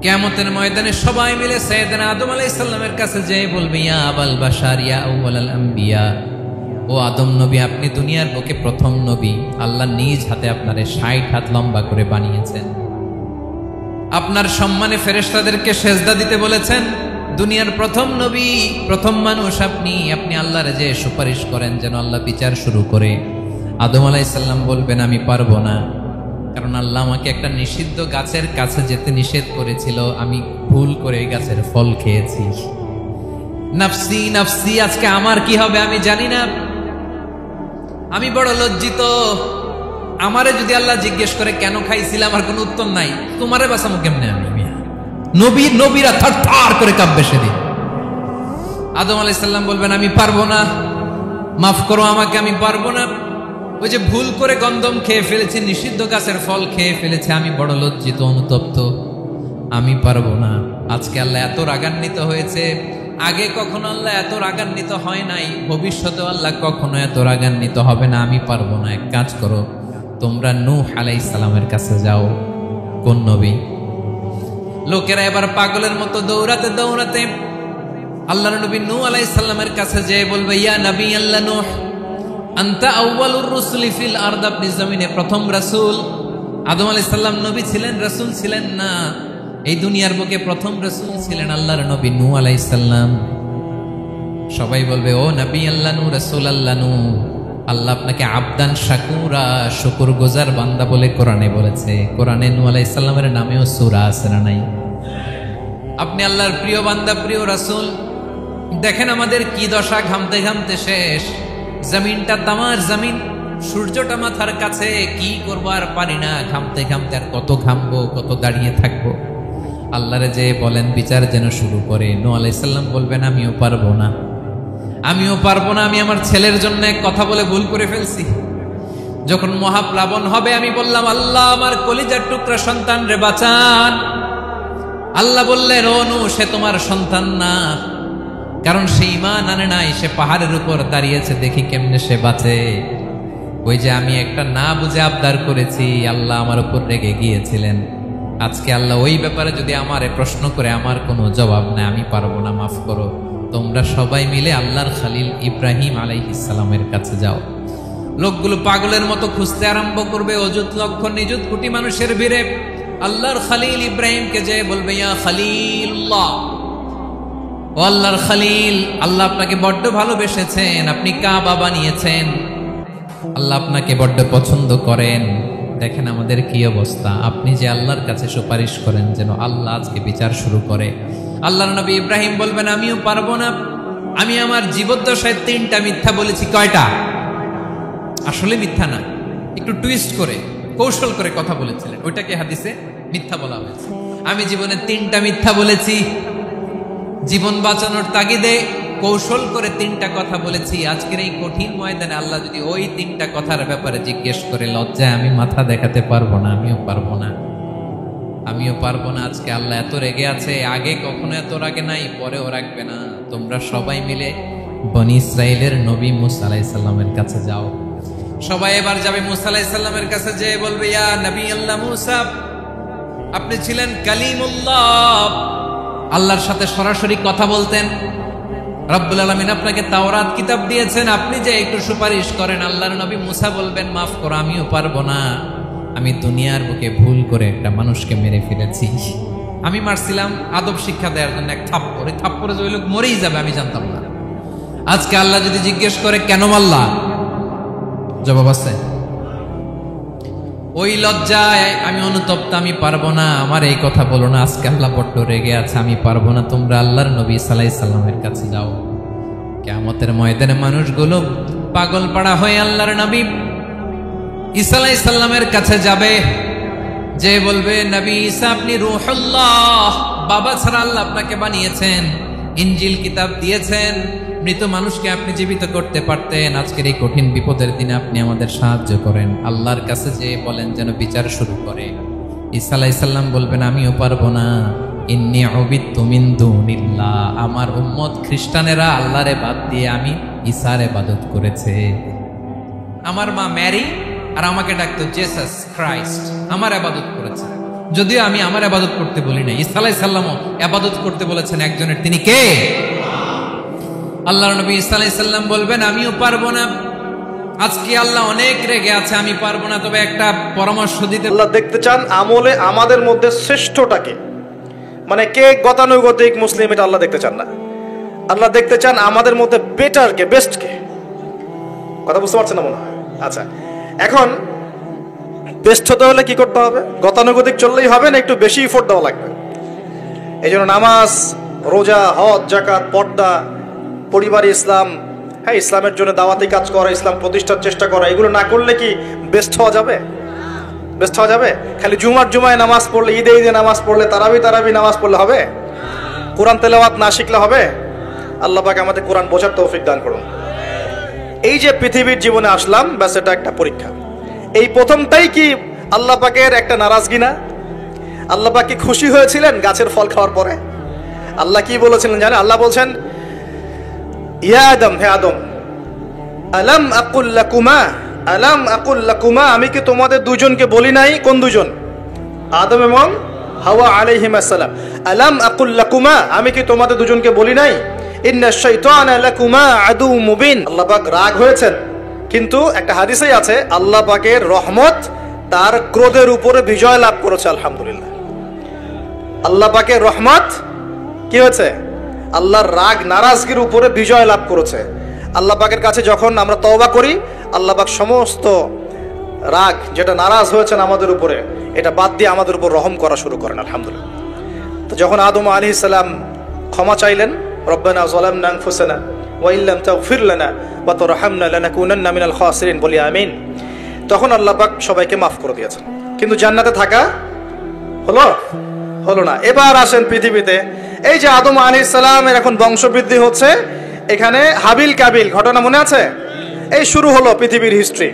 কিয়ামতের ময়দানে সবাই মিলে সাইয়েদনা আদম আলাইহিস সালামের কাছে যেয়ে বলবে ইয়া আবাল বাশার ইয়া আউওয়ালাল আম্বিয়া, ও আদম নবী, আপনি দুনিয়ার বুকে প্রথম নবী। আল্লাহ নিজ হাতে আপনারে 60 হাত লম্বা করে বানিয়েছেন। আপনার সম্মানে ফেরেশতাদেরকে সেজদা দিতে বলেছেন। দুনিয়ার প্রথম নবী, প্রথম মানুষ আপনি। আপনি আল্লাহর যে সুপারিশ করেন যেন আল্লাহ বিচার শুরু করে। আদম আলাইহিস সালাম বলবেন আমি পারবো না, কারণ আল্লাহ আমাকে একটা নিষিদ্ধ গাছের কাছে যেতে নিষেধ করেছিল, আমি ভুল করে এই গাছের ফল খেয়েছি। নাফসি নাফসি, আজকে আমার কি হবে আমি জানি না, আমি বড় লজ্জিত। আমারে যদি আল্লাহ জিজ্ঞেস করে কেন খাইছিলাম, আমার কোনো উত্তর নাই। তোমারে বাঁচামো কেমনে আমি? নবীরা থার করে কাঁপবে সেদিন। আদম আলাইহিস সালাম বলবেন আমি পারবো না, মাফ করো আমাকে, আমি পারবো না। ওই যে ভুল করে গন্ধম খেয়ে ফেলেছি, নিষিদ্ধ গাছের ফল খেয়ে ফেলেছে, আমি বড় লজ্জিত, অনুতপ্ত, আমি পারবো না। আজকে আল্লাহ এত রাগান্বিত হয়েছে, আগে কখনো আল্লাহ এত রাগান্বিত হয় নাই, ভবিষ্যতেও আল্লাহ কখনো এত রাগান্বিত হবে না। আমি পারবো না। এক কাজ করো, তোমরা নূহ আলাইহিস সালামের কাছে যাও। কোন নবী? লোকেরা এবার পাগলের মতো দৌড়াতে দৌড়াতে আল্লাহর নবী নূহ আলাইহিস সালামের কাছে যেয়ে বলবে, ইয়া নবী আল্লাহ নূহ, আনতা আউয়ালুর রুসুলি ফিল আরদ, আপনি জমিনে প্রথম রাসূল। আদম আলাইহিস সালাম নবী ছিলেন, রাসূল ছিলেন না। এই দুনিয়ার বুকে প্রথম রাসূল ছিলেন আল্লাহর নবী নূহ আলাইহিস সালাম। সবাই বলবে ও নবী আল্লাহ নূহ, রাসূল আল্লাহ নূহ, আল্লাহ আপনাকে আবদান শাকুরা, শুকরগুজার বান্দা বলে কোরআনে বলেছে। কোরআনে নূহ আলাইহিস সালামের নামেও সূরা আছে না নাই? আপনি আল্লাহর প্রিয় বান্দা, প্রিয় রাসূল। দেখেন আমাদের কি দশা, ঘামতে ঘামতে শেষ। জমিনটা তামার জমিন, সূর্যটা মাথার কাছে, কি করবো আর পারি না, ঘামতে ঘামতে আর কত ঘামবো, কত দাঁড়িয়ে থাকবো। আল্লাহরে যে বলেন বিচার যেন শুরু করে। নূহ আলাইহিস সালাম বলবেন আমিও পারবো না, আমিও পারবো না। আমি আমার ছেলের জন্য এক কথা বলে ভুল করে ফেলছি। যখন মহাপ্লাবন হবে আমি বললাম আল্লাহ আমার কলিজার টুকরা সন্তান রে বাঁচান। আল্লাহ বললেন ও নূহ, সে তোমার সন্তান না, কারণ সে ঈমান আনে নাই, সে পাহাড়ের উপর দাঁড়িয়েছে, দেখি কেমনে সে বাঁচে। ওই যে আমি একটা না বুঝে আবদার করেছি, আল্লাহ আমার উপর রেগে গিয়েছিলেন। আজকে আল্লাহ ওই ব্যাপারে যদি আমারে প্রশ্ন করে, আমার কোনো জবাব নাই, আমি পারবো না, মাফ করো। তোমরা সবাই মিলে আল্লাহর খলিল ইব্রাহিম আলাইহিস সালামের কাছে যাও। লোকগুলো পাগলের মতো খুঁজতে আরম্ভ করবে, অযুত লক্ষ নিযুত কোটি মানুষের ভিড়ে আল্লাহর খলিল ইব্রাহিমকে যে বলবে ইয়া খলিলুল্লাহ, ও আল্লাহর খলিল, আল্লাহ আপনাকে বড্ড ভালোবেসেছেন, আপনি কাবা বানিয়েছেন, আল্লাহ আপনাকে বড্ড পছন্দ করেন। দেখেন আমাদের কি অবস্থা। আপনি যে আল্লাহর কাছে সুপারিশ করেন যেন আল্লাহ আজকে বিচার শুরু করে। আল্লাহর নবী ইব্রাহিম বলবেন আমিও পারবো না, আমি আমার জীবদ্দশায় 3টা মিথ্যা বলেছি। কয়টা? আসলে মিথ্যা না, একটু টুইস্ট করে কৌশল করে কথা বলেছিলেন, ওইটাকে হাদিসে মিথ্যা বলা হয়েছে। আমি জীবনে 3টা মিথ্যা বলেছি, জীবন বাঁচানোর তাগিদে কৌশল করে 3টা কথা বলেছি। আজকের এই কঠিন ময়দানে আল্লাহ যদি ওই 3টা কথার ব্যাপারে জিজ্ঞেস করে, লজ্জায় আমি মাথা দেখাতে পারবো না, আমিও পারবো না, আমিও পারবো না। আজকে আল্লাহ এত রেগে আছে, আগে কখনো এত রাগে নাই, পরেও রাখবে না। তোমরা সবাই মিলে বনি ইসরাইলের নবী মূসা আলাইহিস সালামের কাছে যাও। সবাই এবার যাবে মূসা আলাইহিস সালামের কাছে, যে বলবে ইয়া নবী আল্লাহ মূসা, আপনি ছিলেন কালিমুল্লাহ, আল্লাহর সাথে সরাসরি কথা বলতেন। রব্বুল আলামিন আপনাকে তাওরাত কিতাব দিয়েছেন, আপনি যে একটু সুপারিশ করেন। আল্লাহর নবী মূসা বলবেন মাফ করো, আমিও পারবো না, আমি দুনিয়ার বুকে ভুল করে একটা মানুষকে মেরে ফেলেছি। আমি মারছিলাম আদব শিক্ষা দেওয়ার জন্য এক থাপ্পড়, এই থাপ্পড়ে যে ওই লোক মরেই যাবে আমি জানতাম না। আজকে আল্লাহ যদি জিজ্ঞেস করে কেন মারলা, জবাব আছে? ওই লজ্জায় আমি অনুতপ্ত, আমি পারবো না, আমার এই কথা বলো না। আজকে আল্লাহ বড্ড রেগে আছে, আমি পারবো না। তোমরা আল্লাহর নবী ঈসা আলাইহিস সালামের কাছে যাও। কিয়ামতের ময়দানে মানুষগুলো পাগল পাড়া হয়ে আল্লাহর নবী ঈসা আলাইহিস সালামের কাছে যাবে, যে বলবে নবী ঈসা আপনি রূহুল্লাহ, বাবা ছাড়া আল্লাহ আপনাকে বানিয়েছেন, ইনজিল কিতাব দিয়েছেন, মৃত মানুষকে আপনি জীবিত করতে পারতেন। আজকের এই কঠিন বিপদের দিনে আপনি আমাদের সাহায্য করেন। আল্লাহর কাছে যে বলেন যেন বিচার শুরু করে। ঈসা আলাইহিস সালাম বলবেন আমিও পারবো না, ইন্নী উবিদতু মিন দুনিল্লাহ, আমার উম্মত খ্রিস্টানেরা আল্লাহরে বাদ দিয়ে আমি ঈসার ইবাদত করেছে। আমার মা ম্যারি আর আমাকে ডাকতো জেসাস ক্রাইস্ট, আমার ইবাদত করেছে। যদিও আমি আমার ইবাদত করতে বলি না, ঈসা আলাইহিস সালামও ইবাদত করতে বলেছেন একজনের, তিনি কে? আল্লাহর নবী ঈসা আলাইহিস সালাম বলবেন আমিও পারবো না, আজকে আল্লাহ অনেক রেগে আছে, আমি পারবো না, তবে একটা পরামর্শ দিতে। আল্লাহ দেখতে চান আমলে আমাদের মধ্যে শ্রেষ্ঠটাকে, মানে কে গতানুগতিক মুসলিম, এটা আল্লাহ দেখতে চান না। আল্লাহ দেখতে চান আমাদের মধ্যে বেটারকে, বেস্টকে। কথা বুঝতে পারছেন না মনে হয়? আচ্ছা, এখন বেস্ট হতে হলে কি করতে হবে? গতানুগতিক চললেই হবে না, একটু বেশি এফোর্ট দেওয়া লাগবে। এই জন্য নামাজ, রোজা, হজ, জাকাত, পর্দা, পরিবারে ইসলাম, হ্যাঁ, ইসলামের জন্য দাওয়াতি কাজ করা, ইসলাম প্রতিষ্ঠার চেষ্টা করা, এগুলো না করলে কি বেস্ট হওয়া যাবে? বেস্ট হওয়া যাবে? খালি জুমায় নামাজ পড়লে, ঈদে নামাজ পড়লে, তারাবি নামাজ পড়লে হবে? কোরআন তেলাওয়াত না শিখলে হবে? আল্লাহ পাক আমাদের কোরআন বোঝার তৌফিক দান করুন। এই যে পৃথিবীর জীবনে আসলাম, ব্যাস এটা একটা পরীক্ষা। এই প্রথমটাই কি আল্লাহ পাকের একটা নারাজগি না? আল্লাহ পাক কি খুশি হয়েছিলেন গাছের ফল খাওয়ার পরে? আল্লাহ কি বলেছিলেন জানেন? আল্লাহ বলছেন, ইয়া আদম, হে আদম, আলাম আকুল লাকুমা, আমি কি তোমাদের দুজনকে বলি নাই? কোন দুজন? আদম এবং হাওয়া আলাইহিমুস সালাম। আলাম আকুল লাকুমা, আমি কি তোমাদের দুজনকে বলি নাই? ইন্নাশ শাইতানা লাকুমা আদুউম মুবিন। আল্লাহ পাক রাগ হয়েছেন, কিন্তু একটা হাদিসেই আছে আল্লাহ পাকের রহমত তার ক্রোধের উপরে বিজয় লাভ করেছে। আলহামদুলিল্লাহ, আল্লাহ পাকের রহমত কি হয়েছে? আল্লাহর রাগ নারাজগির উপরে বিজয় লাভ করেছে। আল্লাহ পাকের কাছে যখন আমরা তওবা করি, আল্লাহ পাক সমস্ত রাগ যেটা নারাজ হয়েছেন আমাদের উপরে, এটা বাদ দিয়ে আমাদের উপর রহম করা শুরু করেন। আলহামদুলিল্লাহ। তো যখন আদম আলাইহিস সালাম ক্ষমা চাইলেন, রব্বানা যালামনা আনফুসানা ওয়া ইল্লাম তাগফির লানা ওয়া তারহামনা লানাকুনান্না মিনাল খাসিরিন, বলি আমিন, তখন আল্লাহ পাক সবাইকে মাফ করে দিয়েছেন। কিন্তু জান্নাতে থাকা হলো না। এবার আসেন পৃথিবীতে। এই যে আদম আলাইহিস সালামের এখন বংশবৃদ্ধি হচ্ছে, এখানে হাবিল কাবিল ঘটনা মনে আছে? এই শুরু হলো পৃথিবীর হিস্ট্রি।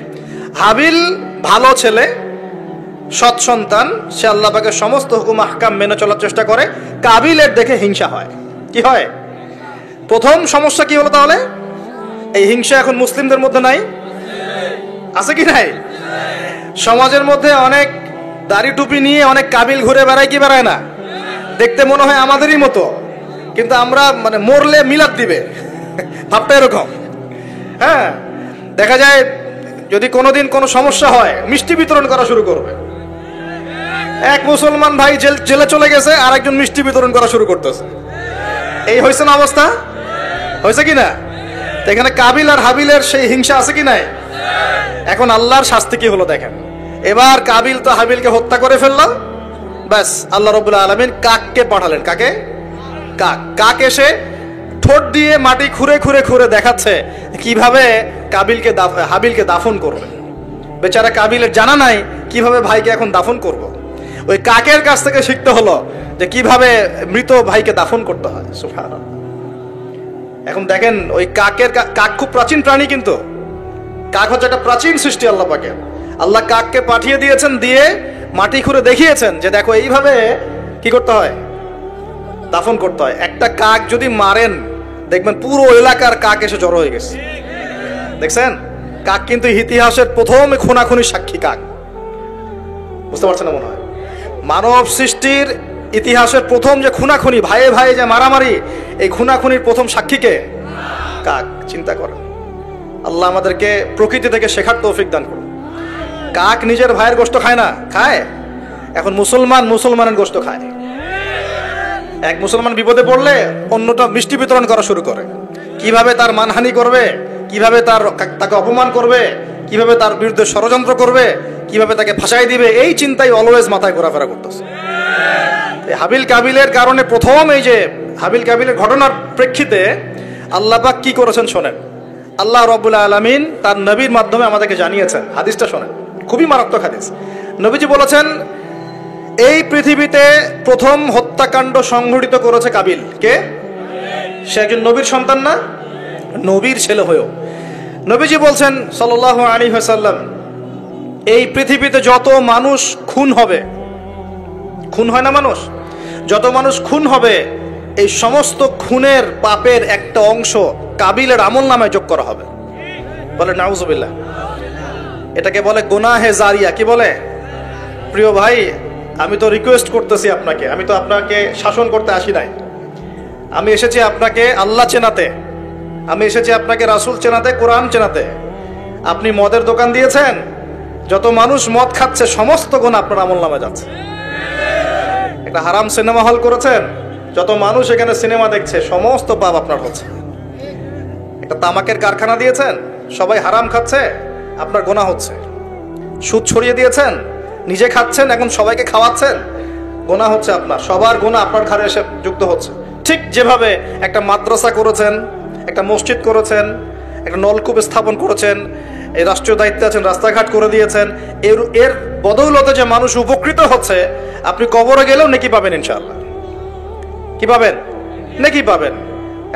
হাবিল ভালো ছেলে, সৎ সন্তান, সে আল্লাহ পাকের সমস্ত হুকুম আহকাম মেনে চলার চেষ্টা করে। কাবিলের দেখে হিংসা হয়। কি হয়? প্রথম সমস্যা কি হলো তাহলে? এই হিংসা এখন মুসলিমদের মধ্যে নাই? আছে কি নাই? সমাজের মধ্যে অনেক দাড়ি টুপি নিয়ে অনেক কাবিল ঘুরে বেড়ায় কি বেড়ায় না? দেখতে মনে হয় আমাদেরই মতো, কিন্তু আমরা মানে মরলে মিলাদ দিবে, ভাবটা এরকম। হ্যাঁ, দেখা যায় যদি কোনোদিন কোনো সমস্যা হয়, মিষ্টি বিতরণ করা শুরু করবে। এক মুসলমান ভাই জেলে চলে গেছে, আর একজন মিষ্টি বিতরণ করা শুরু করতেছে। এই হয়েছে না অবস্থা? হয়েছে কি না? এখানে কাবিল আর হাবিলের সেই হিংসা আছে কি নাই? এখন আল্লাহর শাস্তি কি হলো দেখেন। এবার কাবিল তো হাবিলকে হত্যা করে ফেললাম, ব্যাস আল্লাহ রাব্বুল আলামিন কাককে পাঠালেন। কাকে? কাক এসে ঠোঁট দিয়ে মাটি খুঁড়ে খুঁড়ে খুঁড়ে দেখাচ্ছে কিভাবে হাবিলকে দাফন করবে। বেচারা কাবিলের জানা নাই কিভাবে ভাইকে এখন দাফন করব। ওই কাকের কাছ থেকে শিখতে হলো যে কিভাবে মৃত ভাইকে দাফন করতে হয়। সুবহানাল্লাহ। এখন দেখেন ওই কাক খুব প্রাচীন প্রাণী, কিন্তু কাক হচ্ছে একটা প্রাচীন সৃষ্টি আল্লাহ পাকের। আল্লাহ কাককে পাঠিয়ে দিয়েছেন, দিয়ে মাটি খুঁড়ে দেখিয়েছেন যে দেখো এইভাবে কি করতে হয়, দাফন করতে হয়। একটা কাক যদি মারেন, দেখবেন পুরো এলাকার কাক এসে জড়ো হয়ে গেছে। দেখছেন? কাক কিন্তু ইতিহাসের প্রথম খুনাখুনির সাক্ষী কাক। বুঝতে পারছেন না মনে হয়? মানব সৃষ্টির ইতিহাসের প্রথম যে খুনাখুনি, ভাইয়ে ভাইয়ে যে মারামারি, এই খুনাখুনির প্রথম সাক্ষীকে কাক। চিন্তা করেন। আল্লাহ আমাদেরকে প্রকৃতি থেকে শেখার তৌফিক দান করুন। কাক নিজের ভাইয়ের গোশত খায় না? খায়। এখন মুসলমানের গোশত খায়। এক মুসলমান বিপদে পড়লে অন্যটা মিষ্টি বিতরণ করা শুরু করে। কিভাবে তার মানহানি করবে, কিভাবে তাকে অপমান করবে, কিভাবে তার বিরুদ্ধে ষড়যন্ত্র করবে, কিভাবে তাকে ফাঁসাই দিবে, এই চিন্তাই অলওয়েজ মাথায় ঘোরাফেরা করতেছে। হাবিল কাবিলের কারণে প্রথম এই যে হাবিল কাবিলের ঘটনার প্রেক্ষিতে আল্লাহ পাক কি করেছেন শোনেন। আল্লাহ রাব্বুল আলামিন তার নবীর মাধ্যমে আমাদেরকে জানিয়েছেন। হাদিসটা শোনেন, খুবই মারাত্মক হাদিস। নবীজি বলেছেন, এই পৃথিবীতে প্রথম হত্যাকাণ্ড সংঘটিত করেছে কাবিল। কে? সে একজন নবীর সন্তান না? নবীর ছেলে হয়েও নবীজি বলছেন সাল্লাল্লাহু আলাইহি ওয়াসাল্লাম, এই পৃথিবীতে যত মানুষ খুন হবে, খুন হয় না মানুষ, যত মানুষ খুন হবে, এই সমস্ত খুনের পাপের একটা অংশ কাবিলের আমল নামায় যোগ করা হবে। বলে নাউজুবিল্লাহ। এটাকে বলে গুনাহে জারিয়া। কি বলে? প্রিয় ভাই, আমি তো রিকোয়েস্ট করতেছি আপনাকে, আমি তো আপনাকে শাসন করতে আসি নাই, আমি এসেছি আপনাকে আল্লাহ চেনাতে, আমি এসেছি আপনাকে রাসূল চেনাতে, কোরআন চেনাতে। আপনি মদের দোকান দিয়েছেন, যত মানুষ মদ খাচ্ছে সমস্ত গুণ আপনার আমলনামে যাচ্ছে। একটা হারাম সিনেমা হল করেছেন, যত মানুষ এখানে সিনেমা দেখছে সমস্ত পাপ আপনার হচ্ছে। একটা তামাকের কারখানা দিয়েছেন, সবাই হারাম খাচ্ছে, আপনার গুনাহ হচ্ছে। সুদ ছড়িয়ে দিয়েছেন, নিজে খাচ্ছেন, এখন সবাইকে খাওয়াচ্ছেন, গুনাহ হচ্ছে আপনার। সবার গুনাহ আপনার ঘাড়ে এসে যুক্ত হচ্ছে। ঠিক যেভাবে একটা মাদ্রাসা করেছেন, একটা মসজিদ করেছেন, একটা নলকূপ স্থাপন করেছেন, এই রাষ্ট্রীয় দায়িত্বে আছেন, রাস্তাঘাট করে দিয়েছেন, এর বদৌলতে যে মানুষ উপকৃত হচ্ছে, আপনি কবরে গেলেও নেকি পাবেন ইনশাআল্লাহ। কি পাবেন? নেকি পাবেন।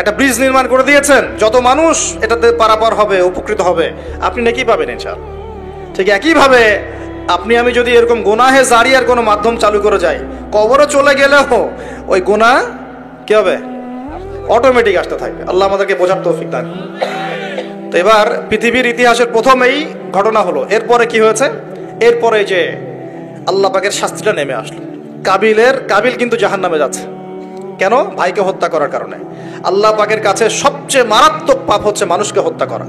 একটা ব্রিজ নির্মাণ করে দিয়েছেন, যত মানুষ এটাতে পারাপার হবে, উপকৃত হবে, আপনি নেকি পাবেন ইনশাআল্লাহ। ঠিক একইভাবে আপনি আমি যদি এরকম গুনাহে জারিয়ার কোনো মাধ্যম চালু করে যাই, কবরে চলে গেলেও ওই গুনাহ কি হবে? অটোমেটিক আসতে থাকবে। আল্লাহ আমাদেরকে বোঝার তৌফিক দান। তো এবার পৃথিবীর ইতিহাসের প্রথম এই ঘটনা হলো। এরপরে কি হয়েছে? এরপরে যে আল্লাহ পাকের শাস্তিটা নেমে আসলো। কাবিল কিন্তু জাহান্নামে যাচ্ছে। কেন? ভাইকে হত্যা করার কারণে। আল্লাহ পাকের কাছে সবচেয়ে মারাত্মক পাপ হচ্ছে মানুষকে হত্যা করা।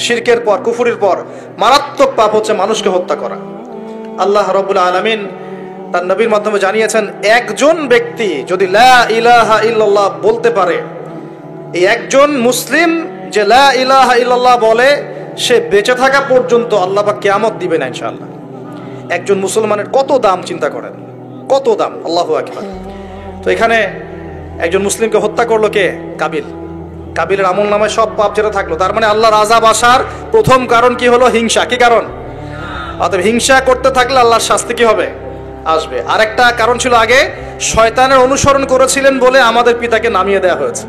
শিরকের পর, কুফরির পর মারাত্মক পাপ হচ্ছে মানুষকে হত্যা করা। আল্লাহ রাব্বুল আলামিন তার নবীর মাধ্যমে জানিয়েছেন, একজন ব্যক্তি যদি লা ইলাহা ইল্লাল্লাহ বলতে পারে, এই একজন মুসলিম যে লা ইলাহা ইল্লাল্লাহ বলে, সে বেঁচে থাকা পর্যন্ত আল্লাহ পাক কিয়ামত দিবেন না ইনশাআল্লাহ। একজন মুসলমানের কত দাম চিন্তা করেন, কত দাম! আল্লাহু আকবার। তো এখানে একজন মুসলিমকে হত্যা করলো কে? কাবিলের আমল নামায় সব পাপ যেটা থাকলো। তার মানে আল্লাহর আযাব আসার প্রথম কারণ কি হলো? হিংসা। কি কারণ? অতএব হিংসা করতে থাকলে আল্লাহর শাস্তি কি হবে? আসবে। আরেকটা কারণ ছিল, আগে শয়তানের অনুসরণ করেছিলেন বলে আমাদের পিতাকে নামিয়ে দেওয়া হয়েছে।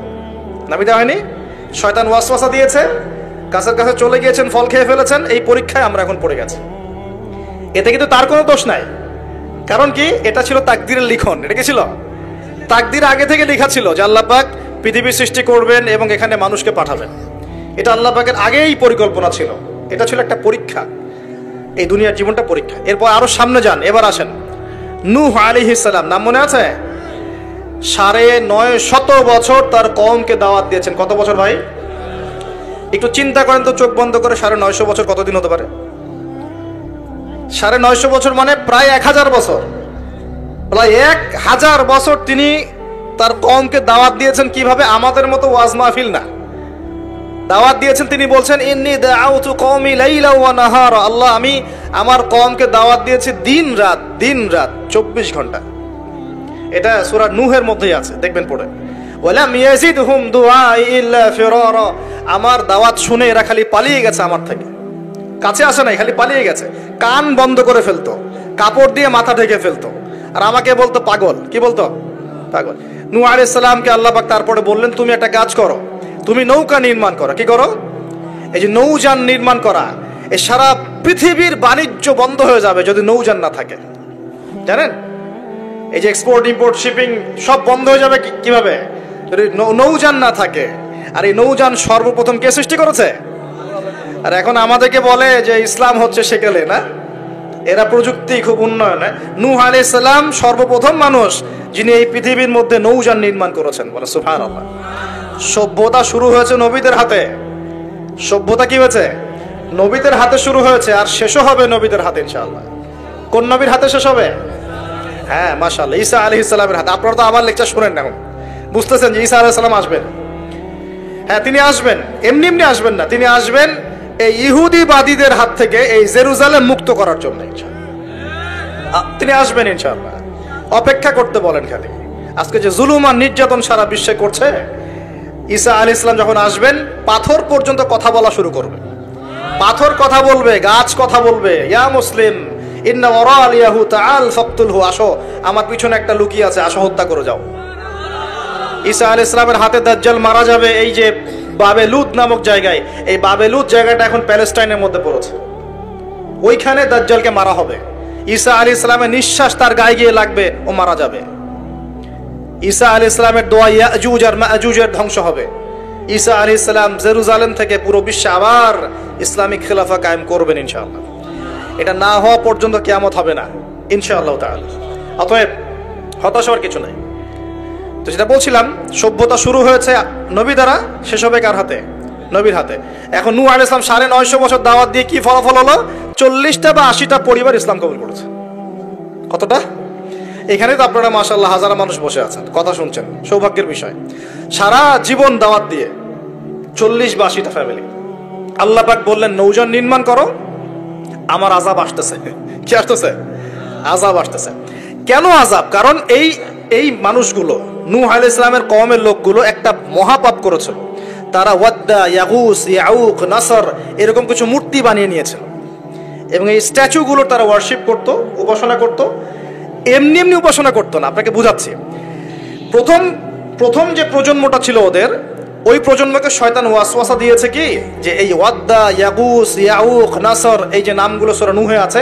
নামিয়ে দেওয়া হয়নি? শয়তান ওয়াসওয়াসা দিয়েছে, গাছের কাছে চলে গিয়েছেন, ফল খেয়ে ফেলেছেন, এই পরীক্ষায় আমরা এখন পড়ে গেছি। এতে কিন্তু তার কোনো দোষ নাই। কারণ কি? এটা ছিল তাকদীরের লিখন। এটা কি ছিল? তাকদীর আগে থেকে লেখা ছিল যে আল্লাহ পাক পৃথিবী সৃষ্টি করবেন এবং এখানে মানুষকে পাঠাবেন। এটা আল্লাহ পাকের আগেই পরিকল্পনা ছিল। এটা ছিল একটা পরীক্ষা, এই দুনিয়ার জীবনটা পরীক্ষা। এরপর আরো সামনে যান, এবার আসেন নূহ আলাইহিস সালাম। নাম মনে আছে? 950 বছর তার কওমকে দাওয়াত দিয়েছেন। কত বছর ভাই? একটু চিন্তা করেন তো, চোখ বন্ধ করে। 950 বছর কতদিন হতে পারে? 950 বছর মানে প্রায় 1000 বছর। প্রায় 1000 বছর তিনি তার কওমকে দাওয়াত দিয়েছেন। কিভাবে? আমাদের মতো ওয়াজ মাহফিল না, দাওয়াত দিয়েছেন। তিনি বলছেন, ইন্নী দাআউতু কওমি লাইলা ওয়া নাহারা। আল্লাহ, আমি আমার কওমকে দাওয়াত দিয়েছি দিন রাত 24 ঘন্টা। এটা সূরা নূহের মধ্যেই আছে, দেখবেন পড়ে। ওয়ালাম ইয়াজিদহুম দুআই ইল্লা ফিরারা। আমার দাওয়াত শুনে এরা খালি পালিয়ে গেছে আমার থেকে, কাছে আসে নাই, খালি পালিয়ে গেছে। কান বন্ধ করে ফেলতো, কাপড় দিয়ে মাথা ঢেকে ফেলতো, আর আমাকে বলতো পাগল। কি বলতো? পাগল। নূহ আলাইহিস সালামকে আল্লাহ পাক তারপরে বললেন, তুমি একটা কাজ করো, তুমি নৌকা নির্মাণ করো। কি করো? এই যে নৌযান নির্মাণ করা, এই সারা পৃথিবীর বাণিজ্য বন্ধ হয়ে যাবে যদি নৌযান না থাকে। জানেন, এই যে এক্সপোর্ট ইম্পোর্ট শিপিং সব বন্ধ হয়ে যাবে। কিভাবে? যদি নৌযান না থাকে। আর এই নৌযান সর্বপ্রথম কে সৃষ্টি করেছে? আর এখন আমাদেরকে বলে যে ইসলাম হচ্ছে সেকেলে, না? এরা প্রযুক্তি খুব উন্নয়ন। নূহ আলাইহিস সালাম সর্বপ্রথম মানুষ যিনি এই পৃথিবীর মধ্যে নৌযান নির্মাণ করেছেন। বলে সুবহানাল্লাহ। সভ্যতা শুরু হয়েছে নবীদের হাতে। সভ্যতা কি হয়েছে? নবীদের হাতে শুরু হয়েছে, আর শেষও হবে নবীদের হাতে ইনশাআল্লাহ। কোন নবীর হাতে শেষ হবে? হ্যাঁ, মাশাআল্লাহ, ঈসা আলাইহিস সালামের হাতে। আপনারা তো আমার লেকচার শুনেন না, বুঝতেছেন যে ঈসা আলাইহিস সালাম আসবেন। হ্যাঁ, তিনি আসবেন, এমনি এমনি আসবেন না। তিনি আসবেন এই ইহুদিবাদীদের হাত থেকে এই জেরুজালেম মুক্ত করার জন্য। তিনি আসবেন ইনশাআল্লাহ। অপেক্ষা করতে বলেন খালি। আজকে যে জুলুম আর নির্যাতন সারা বিশ্বে করছে, ঈসা আলাইহিস সালাম যখন আসবেন, পাথর পর্যন্ত কথা বলা শুরু করবে। পাথর কথা বলবে, গাছ কথা বলবে। ইয়া মুসলিম ইন্না ওয়ারাল ইয়াহু তাআল ফাকতুলহু। আসো, আমার পিছনে একটা লুকিয়ে আছে, আসো হত্যা করে যাও। ঈসা আলাইহিস সালামের হাতে দাজ্জাল মারা যাবে এই যে বাবেলুদ নামক জায়গায়। এই বাবেলুদ জায়গাটা এখন প্যালেস্টাইনের মধ্যে পড়েছে। ওইখানে দাজ্জালকে মারা হবে। ঈসা আলাইহিস সালামের নিঃশ্বাস তার গায়ে গিয়ে লাগবে, ও মারা যাবে। ঈসা আলাইহিস সালামের দোয়া ইয়াজুজ আর মাজুজের ধ্বংস হবে। ঈসা আলাইহিস সালাম জেরুজালেম থেকে পুরো বিশ্বে আবার ইসলামিক খেলাফা কায়েম করবেন ইনশাআল্লাহ। এটা না হওয়া পর্যন্ত কিয়ামত হবে না ইনশাআল্লাহ তাআলা। অতএব হতাশ হওয়ার কিছু নাই। তো যেটা বলছিলাম, সভ্যতা শুরু হয়েছে নবী দ্বারা, শেষ হবে কার হাতে? নবীর হাতে। এখন নূহ আলাইহিস সালাম 950 বছর দাওয়াত দিয়ে কি ফলাফল হলো? 40টা বা 80টা পরিবার ইসলাম কবুল করেছে। কতটা? এখানে তো আপনারা মাশাআল্লাহ হাজার মানুষ বসে আছেন, কথা শুনছেন, সৌভাগ্যের বিষয়। সারা জীবন দাওয়াত দিয়ে 40 বা 80টা ফ্যামিলি। আল্লাহ পাক বললেন নৌযান নির্মাণ করো, আমার আযাব আসতেছে। কি আসতেছে? আযাব আসতেছে। কেন আযাব? কারণ এই মানুষগুলো, নূহ আলাইহিস সালামের কওমের লোকগুলো একটা মহাপাপ করেছিল। তারা ওয়াদ্দা, ইয়াগুস, ইয়াউক, নাসর এরকম কিছু মূর্তি বানিয়ে নিয়েছিল এবং এই স্ট্যাচুগুলো তারা ওয়ার্শিপ করত, উপাসনা করত। এমনি এমনি উপাসনা করতো না, আপনাকে বুঝাচ্ছি। প্রথম যে প্রজন্মটা ছিল ওদের, ওই প্রজন্মকে শয়তান ওয়াসওয়াসা দিয়েছে কি, যে এই ওয়াদ্দা, ইয়াগুস, ইয়াউক, নাসর এই যে নামগুলো সূরা নূহে আছে,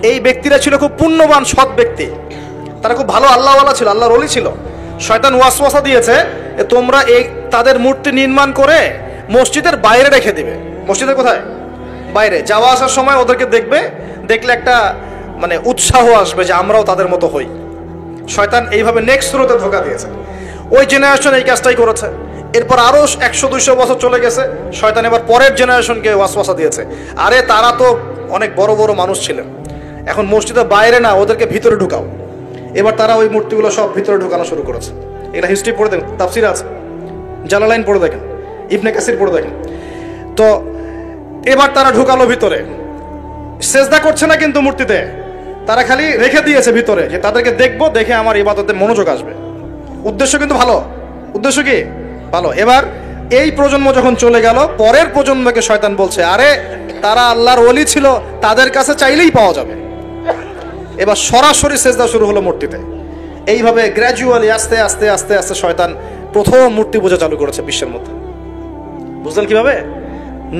এই ব্যক্তিরা ছিল খুব পুণ্যবান সৎ ব্যক্তি, তারা খুব ভালো আল্লাহওয়ালা ছিল, আল্লাহর ওলি ছিল। শয়তান ওয়াসওয়াসা দিয়েছে তোমরা এই তাদের মূর্তি নির্মাণ করে মসজিদের বাইরে রেখে দিবে। মসজিদের কোথায়? বাইরে। যাওয়া আসার সময় ওদেরকে দেখলে একটা মানে উৎসাহ আসবে যে আমরাও তাদের মতো হই। শয়তান এইভাবে নেক্সট স্রোতে ধোকা দিয়েছে। ওই জেনারেশন এই কাজটাই করেছে। এরপর আরো 100-200 বছর চলে গেছে, শয়তান এবার পরের জেনারেশনকে ওয়াসওয়াসা দিয়েছে, আরে তারা তো অনেক বড় বড় মানুষ ছিলেন, এখন মসজিদের বাইরে না, ওদেরকে ভিতরে ঢুকাও। এবার তারা ওই মূর্তিগুলো সব ভিতরে ঢুকানো শুরু করেছে। এটা হিস্ট্রি পড়ে দেখেন, তাফসির আছে, জালালাইন পড়ে দেখেন, ইবনে কাসির পড়ে দেখেন। তো এবার তারা ঢুকালো ভিতরে, সেজদা করছে না কিন্তু মূর্তিতে, তারা খালি রেখে দিয়েছে ভিতরে, যে তাদেরকে দেখবো, দেখে আমার ইবাদতে মনোযোগ আসবে। উদ্দেশ্য কিন্তু ভালো, উদ্দেশ্য কি ভালো। এবার এই প্রজন্ম যখন চলে গেল, পরের প্রজন্মকে শয়তান বলছে আরে তারা আল্লাহর ওলি ছিল, তাদের কাছে চাইলেই পাওয়া যাবে। এবার সরাসরি সেজদা শুরু হলো মূর্তিতে। এইভাবে গ্র্যাজুয়ালি আস্তে আস্তে আস্তে আস্তে শয়তান প্রথম মূর্তি পূজা চালু করেছে বিশ্বের মধ্যে। বুঝলেন কিভাবে?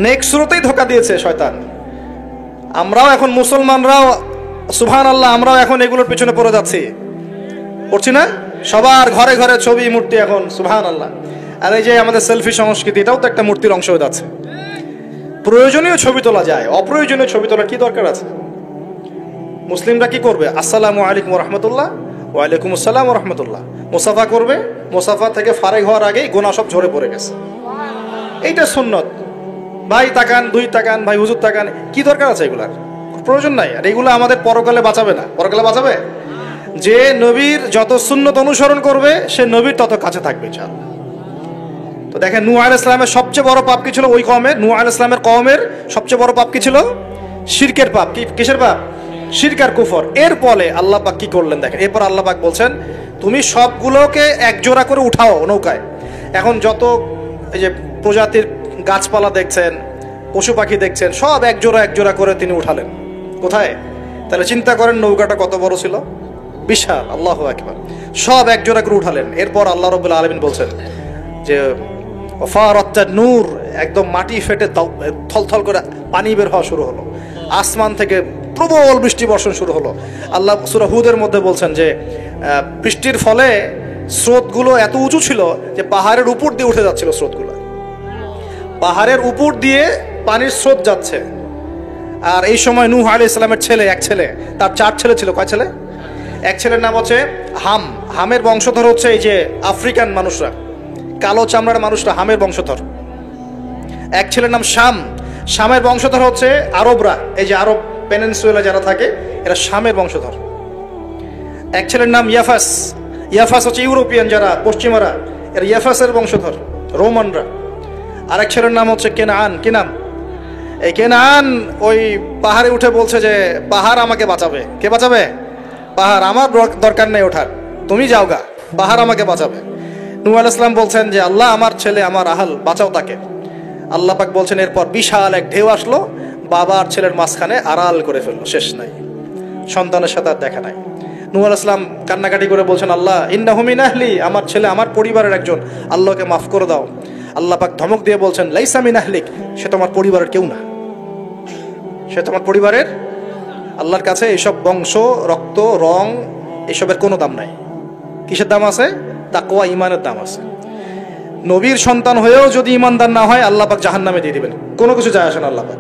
নেক্সট স্রোতেই ধোকা দিয়েছে শয়তান। আমরাও এখন মুসলমানরাও সুবহানাল্লাহ, আমরাও এখন এগুলোর পিছনে পড়ে যাচ্ছি, পড়ছি না? সবার ঘরে ঘরে ছবি, মূর্তি এখন, সুবহানাল্লাহ। আর এই যে আমাদের সেলফি সংস্কৃতি, এটাও তো একটা মূর্তির অংশ হয়ে যাচ্ছে। প্রয়োজনীয় ছবি তোলা যায়, অপ্রয়োজনীয় ছবি তোলার কি দরকার আছে? মুসলিমরা কি করবে? আসসালামু আলাইকুম রহমতুল্লাহ, ওয়ালাইকুম আসসালাম রহমতুল্লাহ, মুসাফা করবে, মুসাফা থেকে ফারেক হওয়ার আগেই গোনা সব ঝরে পড়ে গেছে। এইটা সুন্নত। ভাই তাকান, দুই তাকান, ভাই হুজুর তাকান, কি দরকার আছে এগুলার? প্রয়োজন নাই। আর এগুলো আমাদের পরকালে বাঁচাবে না। পরকালে বাঁচাবে? যে নবীর যত সুন্নত অনুসরণ করবে, সে নবীর তত কাছে থাকবে ইনশাআল্লাহ। তো দেখেন নূহ আলাইহিস সালামের সবচেয়ে বড় পাপ কি ছিল? ওই কওমের, নূহ আলাইহিস সালামের কওমের সবচেয়ে বড় পাপ কি ছিল? শিরকের পাপ। কিসের পাপ? শিরক আর কুফর। এর ফলে আল্লাহ পাক কি করলেন দেখেন। এরপর আল্লাহ পাক বলছেন তুমি সবগুলোকে একজোড়া করে উঠাও নৌকায়। এখন যত এই যে প্রজাতির গাছপালা দেখছেন, পশু পাখি দেখছেন, সব একজোড়া একজোড়া করে তিনি উঠালেন। কোথায়? তাহলে চিন্তা করেন নৌকাটা কত বড় ছিল, বিশাল। আল্লাহু আকবার। সব একজোড়া করে উঠালেন। এরপর আল্লাহ রাব্বুল আলামিন বলছেন যে ফারাত্তান নূর, একদম মাটি ফেটে থলথল করে পানি বের হওয়া শুরু হলো, আসমান থেকে প্রবল বৃষ্টি বর্ষণ শুরু হলো। আল্লাহ সূরা হুদের মধ্যে বলছেন যে বৃষ্টির ফলে স্রোতগুলো এত উঁচু ছিল যে পাহাড়ের উপর দিয়ে উঠে যাচ্ছিল স্রোতগুলো, পাহাড়ের উপর দিয়ে পানির স্রোত যাচ্ছে। আর এই সময় নূহ আলাইহিস সালামের এক ছেলে, তার 4 ছেলে ছিল। কয় ছেলে? এক ছেলের নাম হচ্ছে হাম। হামের বংশধর হচ্ছে এই যে আফ্রিকান মানুষরা, কালো চামড়ার মানুষরা হামের বংশধর। এক ছেলের নাম শাম। শামের বংশধর হচ্ছে আরবরা, এই যে আরব পেনিনসুলা যারা থাকে, এরা শামের বংশধর। এক ছেলের নাম ইয়াফাস। ইয়াফাস হচ্ছে ইউরোপিয়ান যারা, পশ্চিমারা, এরা ইয়াফাসের বংশধর, রোমানরা। আরেক ছেলের নাম হচ্ছে কেনান। কি নাম? এই কেনান ওই পাহাড়ে উঠে বলছে যে পাহাড় আমাকে বাঁচাবে। কে বাঁচাবে? পাহাড়। আমার দরকার নেই ওঠার, তুমি যাও গা, পাহাড় আমাকে বাঁচাবে। নূহ আলাইহিস সালাম বলছেন যে আল্লাহ আমার ছেলে, আমার আহাল, বাঁচাও তাকে। আল্লাহ পাক বলছেন এরপর বিশাল এক ঢেউ আসলো, বাবা আর ছেলের মাঝখানে আড়াল করে ফেললো, শেষ নাই, সন্তানের সাথে আর দেখা নাই। নূহ আলাইহিস সালাম কান্নাকাটি করে বলছেন আল্লাহ ইন্নাহু মিন আহলি, আমার ছেলে আমার পরিবারের একজন, আল্লাহকে মাফ করে দাও। আল্লাহ পাক ধমক দিয়ে বলছেন লাইসা মিন আহলিক, সে তোমার পরিবারের কেউ না, সে তোমার পরিবারের, আল্লাহর কাছে এইসব বংশ, রক্ত, রং, এসবের কোনো দাম নাই। কিসের দাম আছে? তাকওয়া, ঈমানের দাম আছে। নবীর সন্তান হয়েও যদি ঈমানদার না হয়, আল্লাহ পাক জাহান্নামে দিয়ে দিবেন, কোনো কিছু যায় আসে না আল্লাহ পাক।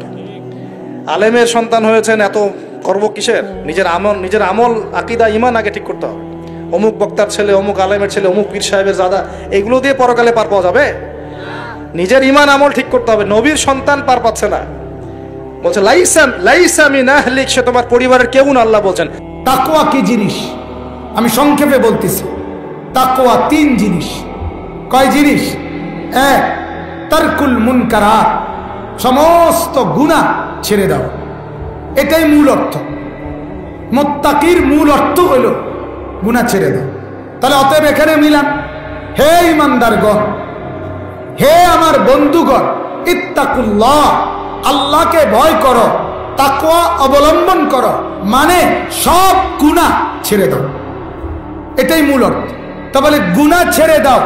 আলেমের সন্তান হয়েছেন, এত গর্ব কিসের? নিজের আমল, আকীদা, ঈমান আগে ঠিক করতে হবে। অমুক বক্তার ছেলে, অমুক আলেমের ছেলে, অমুক পীর সাহেবের দাদা, এগুলো দিয়ে পরকালে পার পাওয়া যাবে? নিজের ঈমান আমল ঠিক করতে হবে। নবীর সন্তান পার পাচ্ছে না, বলছে লাইসা মিন আহলিক, সে তোমার পরিবারের কেউ না। আল্লাহ বলছেন তাকওয়া কি জিনিস আমি সংক্ষেপে বলতেছি। তাকওয়া 3 জিনিস। কয় জিনিস? 1, তারকুল মুনকারাত, সমস্ত গুনাহ ছেড়ে দাও। এটাই মূল অর্থ। মুত্তাকির মূল অর্থ হইল গুনাহ ছেড়ে দাও। তাহলে অতএব এখানে মিলান, হে ইমানদারগণ, হে আমার বন্ধুগণ, ইত্তাকুল্লাহ, আল্লাহকে ভয় করো, তাকওয়া অবলম্বন করো, মানে সব গুনাহ ছেড়ে দাও। এটাই মূল অর্থ। তাহলে গুনাহ ছেড়ে দাও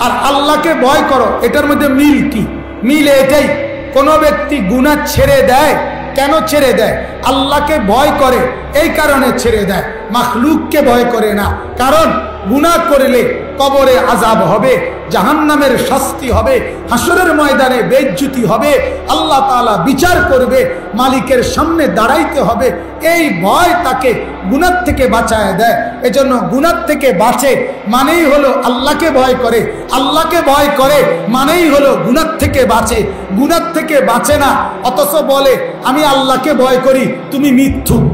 আর আল্লাহকে ভয় করো, এটার মধ্যে মিল কি? মিল এটাই, কোন ব্যক্তি গুনাহ ছেড়ে দেয়, কেন ছেড়ে দেয়? আল্লাহকে ভয় করে, এই কারণে ছেড়ে দেয়। মাখলুককে ভয় করে না, কারণ গুনাহ করলে কবরে আযাব হবে, জাহান্নামের শাস্তি হবে, হাসরের ময়দানে বেইজ্জতি হবে, আল্লাহ তাআলা বিচার করবে, মালিকের সামনে দাঁড়াইতে হবে। এই ভয় তাকে গুনাহ থেকে বাঁচায় দেয়। এজন্য গুনাহ থেকে বাঁচে মানেই হলো আল্লাহকে ভয় করে, আল্লাহকে ভয় করে মানেই হলো গুনাহ থেকে বাঁচে। গুনাহ থেকে বাঁচে না, অথচ বলে আমি আল্লাহকে ভয় করি। তুমি মিথ্যুক।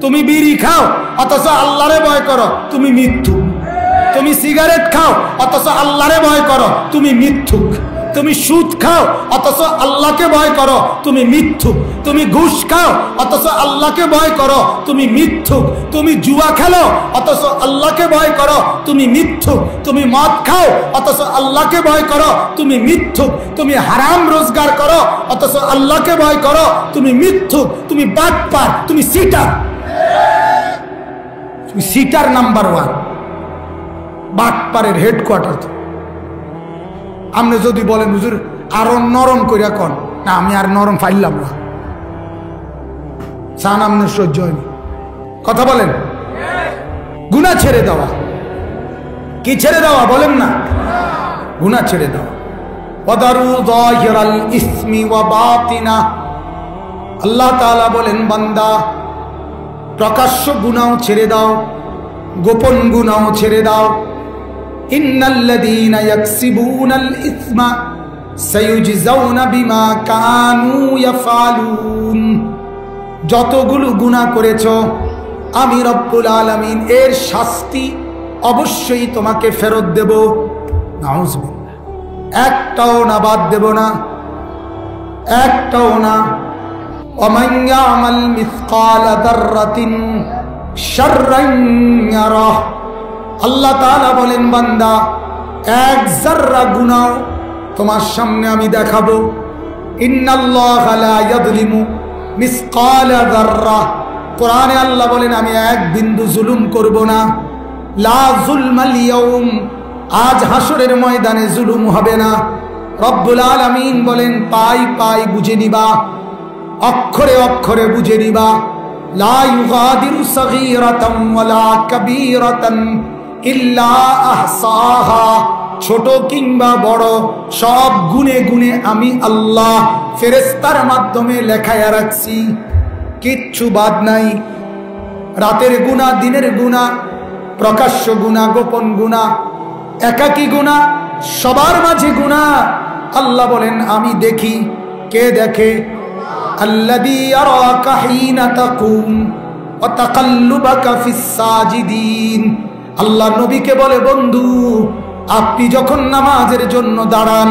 তুমি বিড়ি খাও অথচ আল্লাহরে ভয় করো, তুমি মিথ্যুক। তুমি সিগারেট খাও অথচ আল্লাহরে ভয় করো, তুমি মিথ্যুক। তুমি সুদ খাও অথচ আল্লাহকে ভয় করো, তুমি মিথ্যুক। তুমি ঘুষ খাও অথচ আল্লাহকে ভয় করো, তুমি মিথ্যুক। তুমি জুয়া খেলো অথচ আল্লাহকে ভয় করো, তুমি মিথ্যুক। তুমি মদ খাও অথচ আল্লাহকে ভয় করো, তুমি মিথ্যুক। তুমি হারাম রোজগার করো অথচ আল্লাহকে ভয় করো, তুমি মিথ্যুক। তুমি বাটপার, তুমি সিটার। তুমি সিটার নাম্বার 1, বাটপারের হেডকোয়ার্টার। আপনি যদি বলেন হুজুর আরো নরম কইরা কন, না আমি আর নরম ফাইলাম না, সান আপনার সহ্য হয়নি। কথা বলেন। গুনাহ ছেড়ে দেওয়া কি? ছেড়ে দেওয়া বলেন না, গুনাহ ছেড়ে দেওয়া। ওয়াদারু যাহিরাল ইসমি ওয়া বাতিনা, আল্লাহ তাআলা বলেন বান্দা প্রকাশ্য গুনাহ ছেড়ে দাও, গোপন গুনাহ ছেড়ে দাও। ইন্নাল্লাযীনা ইয়াকসিবুনাল ইসমা সায়ুজজাউনা বিমা কানু ইয়াফআলুন, যতগুলো গুনাহ করেছো আমি রব্বুল আলামিন এর শাস্তি অবশ্যই তোমাকে ফেরত দেব। নাউযুবিল্লাহ। একটাও না বাদ দেব না, একটাও না। ওয়ামান ইয়ামাল মিসকালা যাররাতিন শাররান ইয়ারাহ, আল্লাহ তাআলা বলেন বান্দা এক যাররা গুনাহ তোমার সামনে আমি দেখাবো। ইন্নাল্লাহা লা ইয়াযলিমু মিসকালা যাররা, কোরআনে আল্লাহ বলেন আমি এক বিন্দু জুলুম করব না। লা যুলমাল ইয়াউম, আজ হাসরের ময়দানে জুলুম হবে না। রব্বুল আলামিন বলেন পাই পাই বুঝে নিবা, অক্ষরে অক্ষরে বুঝে নিবা। লা ইউগাদিরু সগীরাতান ওয়ালা কাবীরাতান ইল্লা আহসাহা, ছোট কিংবা বড় সব গুনে গুনে আমি আল্লাহ ফেরেশতার মাধ্যমে লেখায়া রাখছি, কিচ্ছু বাদ নাই। রাতের গুনাহ, দিনের গুনাহ, প্রকাশ্য গুনাহ, গোপন গুনাহ, একাকী গুনাহ, সবার মাঝে গুনাহ। আল্লাহ বলেন আমি দেখি। কে দেখে? আল্লাযী ইয়ারাকা হিনা তাকুম ওয়া তাকাল্লুবাকা ফিস সাজিদিন। আল্লাহ নবীকে বলে বন্ধু আপনি যখন নামাজের জন্য দাঁড়ান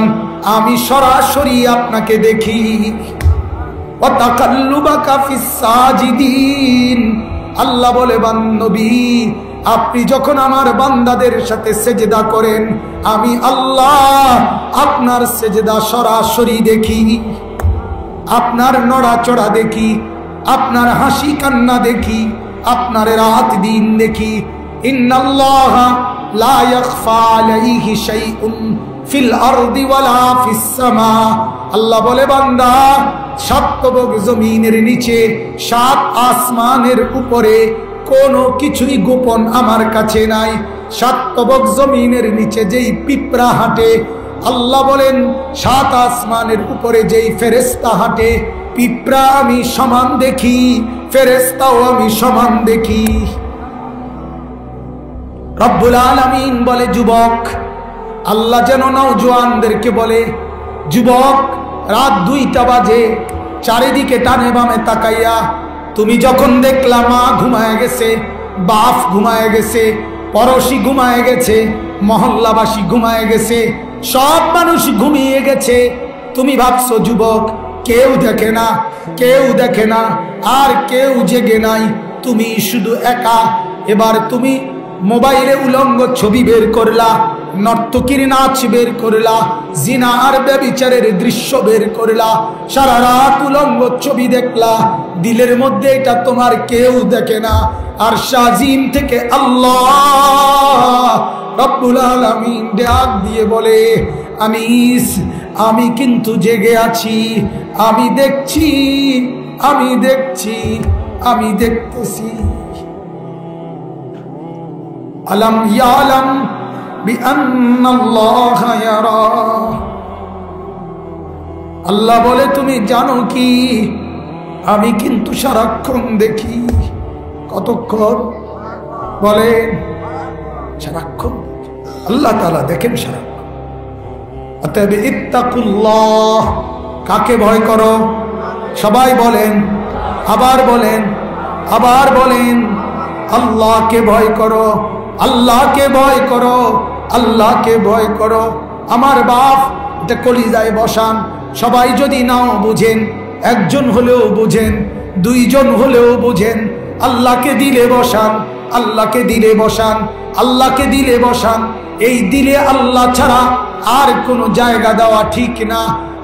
আমি সরাসরি আপনাকে দেখি। ওয়া তাকাল্লুবাকা ফিস সাজিদিন, আল্লাহ বলে নবী আপনি যখন আমার বান্দাদের সাথে সেজদা করেন আমি আল্লাহ আপনার সেজদা সরাসরি দেখি, আপনার নড়াচড়া দেখি, আপনার হাসি কান্না দেখি, আপনার রাত দিন দেখি। ইন্নাল্লাহা লা ইয়াখফা আলাইহি শাইউন ফিল আরদি ওয়ালা ফিস সামা, আল্লাহ বলে বান্দা সাতবক জমিনের নিচে, সাত আসমানের উপরে কোনো কিছুই গোপন আমার কাছে নাই। সাতবক জমিনের নিচে যেই পিঁপড়া হাঁটে, আল্লাহ বলেন সাত আসমানের উপরে যেই ফেরেশতা হাঁটে, পিঁপড়া আমি সমান দেখি, ফেরেশতাও আমি সমান দেখি। রব্বুল আলামিন বলে যুবক, আল্লাহ যেন নওজোয়ানদেরকে বলে যুবক, রাত 2টা বাজে, চারিদিকে ডানে বামে তাকাইয়া তুমি যখন দেখলা মা ঘুমায় গেছে, বাপ ঘুমায় গেছে, পড়োশি ঘুমায় গেছে, মহল্লাবাসী ঘুমায় গেছে, সব মানুষ ঘুমিয়ে গেছে, তুমি ভাবছো যুবক কেউ দেখে না, কেউ দেখে না, আর কেউ জেগে নাই, তুমি শুধু একা। এবার তুমি মোবাইলে উলঙ্গ ছবি বের করলা, নর্তকীর নাচ বের করলা, জিনা আর ব্যভিচারের দৃশ্য বের করলা, সারা রাত উলঙ্গ ছবি দেখলা, দিলের মধ্যে এটা তোমার কেউ দেখে না। আর শাজিম থেকে আল্লাহ রব্বুল আলামিন ডাক দিয়ে বলে আমি কিন্তু জেগে আছি, আমি দেখছি, আমি দেখছি, আমি দেখতেছি। আলাম ইয়ালাম বিআন্নাল্লাহা ইয়ারা, আল্লাহ বলে তুমি জানো কি আমি কিন্তু সারাক্ষণ দেখি। কতক্ষণ বলেন? সারাক্ষণ আল্লাহ তাআলা দেখেন সারাক্ষণ। অতএব ইত্তাকুল্লাহ, কাকে ভয় করো? সবাই বলেন, আবার বলেন, আবার বলেন, আল্লাহকে ভয় করো, আল্লাহকে ভয় করো, আল্লাহকে ভয় করো। আমার বাপ, এটা কলিজায় বসান। সবাই যদি নাও বুঝেন, একজন হলেও বুঝেন, দুইজন হলেও বুঝেন, আল্লাহকে দিলে বসান, আল্লাহকে দিলে বসান, আল্লাহকে দিলে বসান। এই দিলে আল্লাহ ছাড়া আর কোনো জায়গা দেওয়া ঠিক না।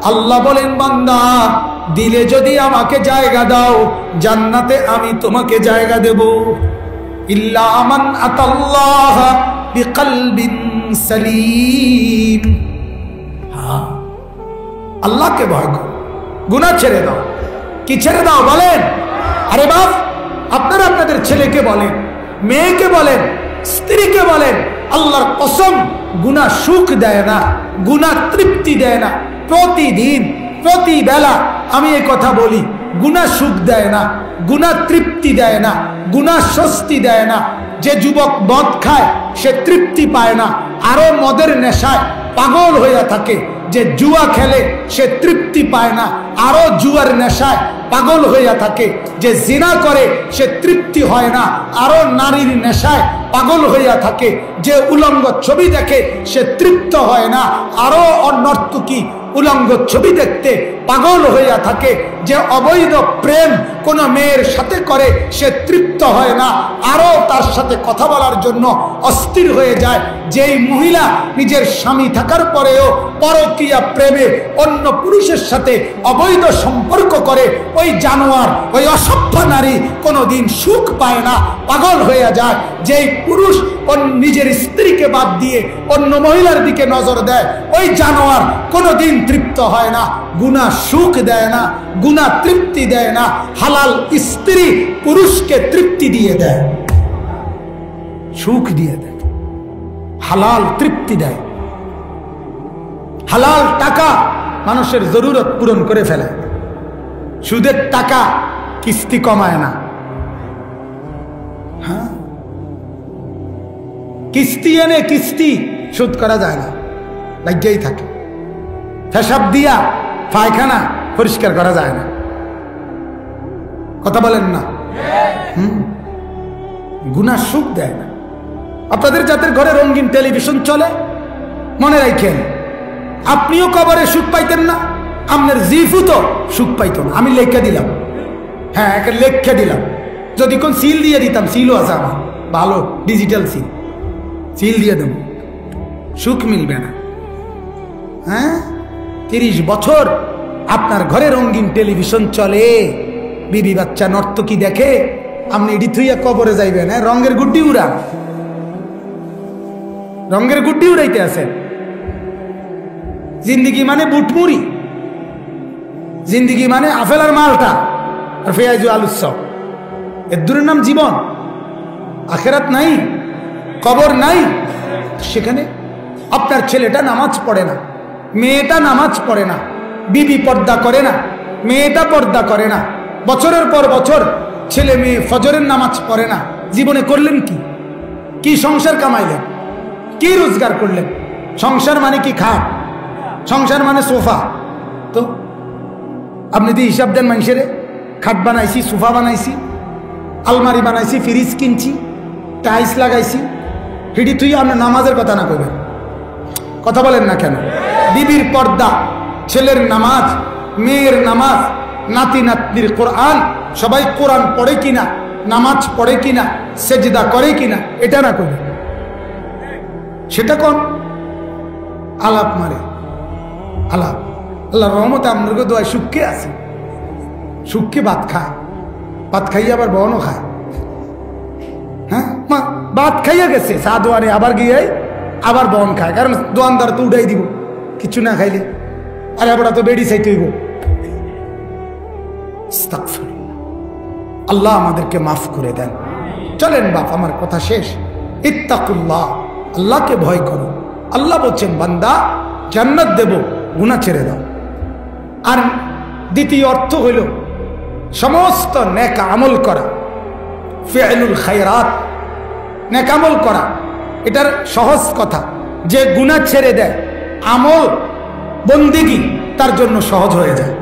আল্লাহ বলেন বান্দা, দিলে যদি আমাকে জায়গা দাও, জান্নাতে আমি তোমাকে জায়গা দেব। ইল্লা মান আতাল্লাহ বিকলবিন সালিম। হ্যাঁ, আল্লাহকে ভয় করো, গুনাহ ছেড়ে দাও। কি ছেড়ে দাও বলেন? আরে বাপ, আপনারা আপনাদের ছেলেকে বলেন, মেয়েকে বলেন, স্ত্রীকে বলেন, আল্লাহর কসম গুনাহ সুখ দেয় না, গুনাহ তৃপ্তি দেয় না। প্রতিদিন প্রতি বেলা আমি এই কথা বলি, গুনাহ সুখ দেয় না, গুনাহ তৃপ্তি দেয় না, গুনাহ স্বস্তি দেয় না। যে যুবক মদ খায় সে তৃপ্তি পায় না, আরো মদের নেশায় পাগল হইয়া থাকে। যে জুয়া খেলে সে তৃপ্তি পায় না, আরো জুয়ার নেশায় পাগল হইয়া থাকে। যে জিনা করে সে তৃপ্তি হয় না, আরো নারীর নেশায় পাগল হইয়া থাকে। যে উলঙ্গ ছবি দেখে সে তৃপ্ত হয় না, আরো নর্তকী উলঙ্গ ছবি দেখতে পাগল হইয়া থাকে। যে অবৈধ প্রেম কোন মেয়ের সাথে করে সে তৃপ্ত হয় না, আরো তার সাথে কথা বলার জন্য অস্থির হয়ে যায়। যেই মহিলা নিজের স্বামী থাকার পরেও পরকীয়া প্রেমে অন্য পুরুষের সাথে অবৈধ সম্পর্ক করে, ওই জানোয়ার, ওই অসভ্য নারী কোনোদিন সুখ পায় না, পাগল হয়ে যায়। যেই পুরুষ নিজের স্ত্রীকে বাদ দিয়ে অন্য মহিলার দিকে নজর দেয়, ওই জানোয়ার কোনোদিন তৃপ্ত হয় না। গুনাহ সুখ দেয় না, গুনাহ তৃপ্তি দেয় না। হালাল স্ত্রী পুরুষকে তৃপ্তি দিয়ে দেয়, সুখ দিয়ে দেয়, হালাল তৃপ্তি দেয়। হালাল টাকা মানুষের জরুরত পূরণ করে ফেলে। সুদের টাকা কিস্তি কমায় না। হ্যাঁ, কিস্তি এনে কিস্তি শোধ করা যায় না, লাগিয়েই থাকে। পেশাব দিয়া পায়খানা পরিষ্কার করা যায় না। কথা বলেন না? গুনাহ সুখ দেয় না। আপনাদের যাদের ঘরে রঙিন টেলিভিশন চলে, মনে রাখেন আপনিও কবরে সুখ পাইতেন না, আপনার জিফু তো সুখ পাইত না। আমি লেখা দিলাম, হ্যাঁ একটা লেখা দিলাম। যদি কোন সিল দিয়ে দিতাম, সিলও আছে আমার ভালো ডিজিটাল সিল, সিল দিয়ে দেব, সুখ মিলবে না। হ্যাঁ, 30 বছর আপনার ঘরে রঙিন টেলিভিশন চলে, বিবি বাচ্চা নর্তকী দেখে, আপনি এটি থুইয়া কবরে যাইবেন। হ্যাঁ, রঙের গুড্ডি উড়ান, রঙের গুড্ডি উড়াইতে আছেন। জিন্দিগি মানে বুটমুড়ি, জিন্দিগি মানে আপেল আর মালটা আর পেঁয়াজু আলুর চপ, এর দূরের নাম জীবন। আখেরাত নাই, কবর নাই। সেখানে আপনার ছেলেটা নামাজ পড়ে না, মেয়েটা নামাজ পড়ে না, বিবি পর্দা করে না, মেয়েটা পর্দা করে না, বছরের পর বছর ছেলে মেয়ে ফজরের নামাজ পড়ে না। জীবনে করলেন কি? কি সংসার কামাইলেন, কি রোজগার করলেন? সংসার মানে কি খাট, সংসার মানে সোফা। তো আপনি তো হিসাব দেন মানুষের, খাট বানাইছি, সোফা বানাইছি, আলমারি বানাইছি, ফ্রিজ কিনছি, টাইলস লাগাইছি, হিডি তুই আপনি নামাজের কথা না করবেন, কথা বলেন না কেন? বিবির পর্দা, ছেলের নামাজ, মেয়ের নামাজ, নাতি নাতনির কোরআন, সবাই কোরআন পড়ে কিনা, নামাজ পড়ে কিনা, সেজদা করে কিনা, এটা না করবেন। সেটা কোন আলাপ মারে আলাপ। আল্লাহ রহমতে আপনাকে দোয়ায় সুখে আছে, সুখে ভাত খায়, ভাত খাইয়ে আবার বনও খায়। হ্যাঁ, ভাত খাইয়া গেছে চা দোয়ারে, আবার গিয়ে আবার বন খায়, কারণ দোয়ানদার তো উঠাই দিব কিছু না খাইলে। আরে আবার তো বেড়ি চাইতে হইব। আল্লাহ আমাদেরকে মাফ করে দেন। চলেন বাপ, আমার কথা শেষ। ইত্তাকুল্লাহ, আল্লাহকে ভয় করো। আল্লাহ বলছেন বান্দা জান্নাত দেব, গুনাহ ছেড়ে দাও। আর দ্বিতীয় অর্থ হইল সমস্ত নেক আমল করা, ফিআলুল খায়রাত, নেক আমল করা। এটার সহজ কথা, যে গুনাহ ছেড়ে দেয়, আমল বন্দেগী তার জন্য সহজ হয়ে যায়,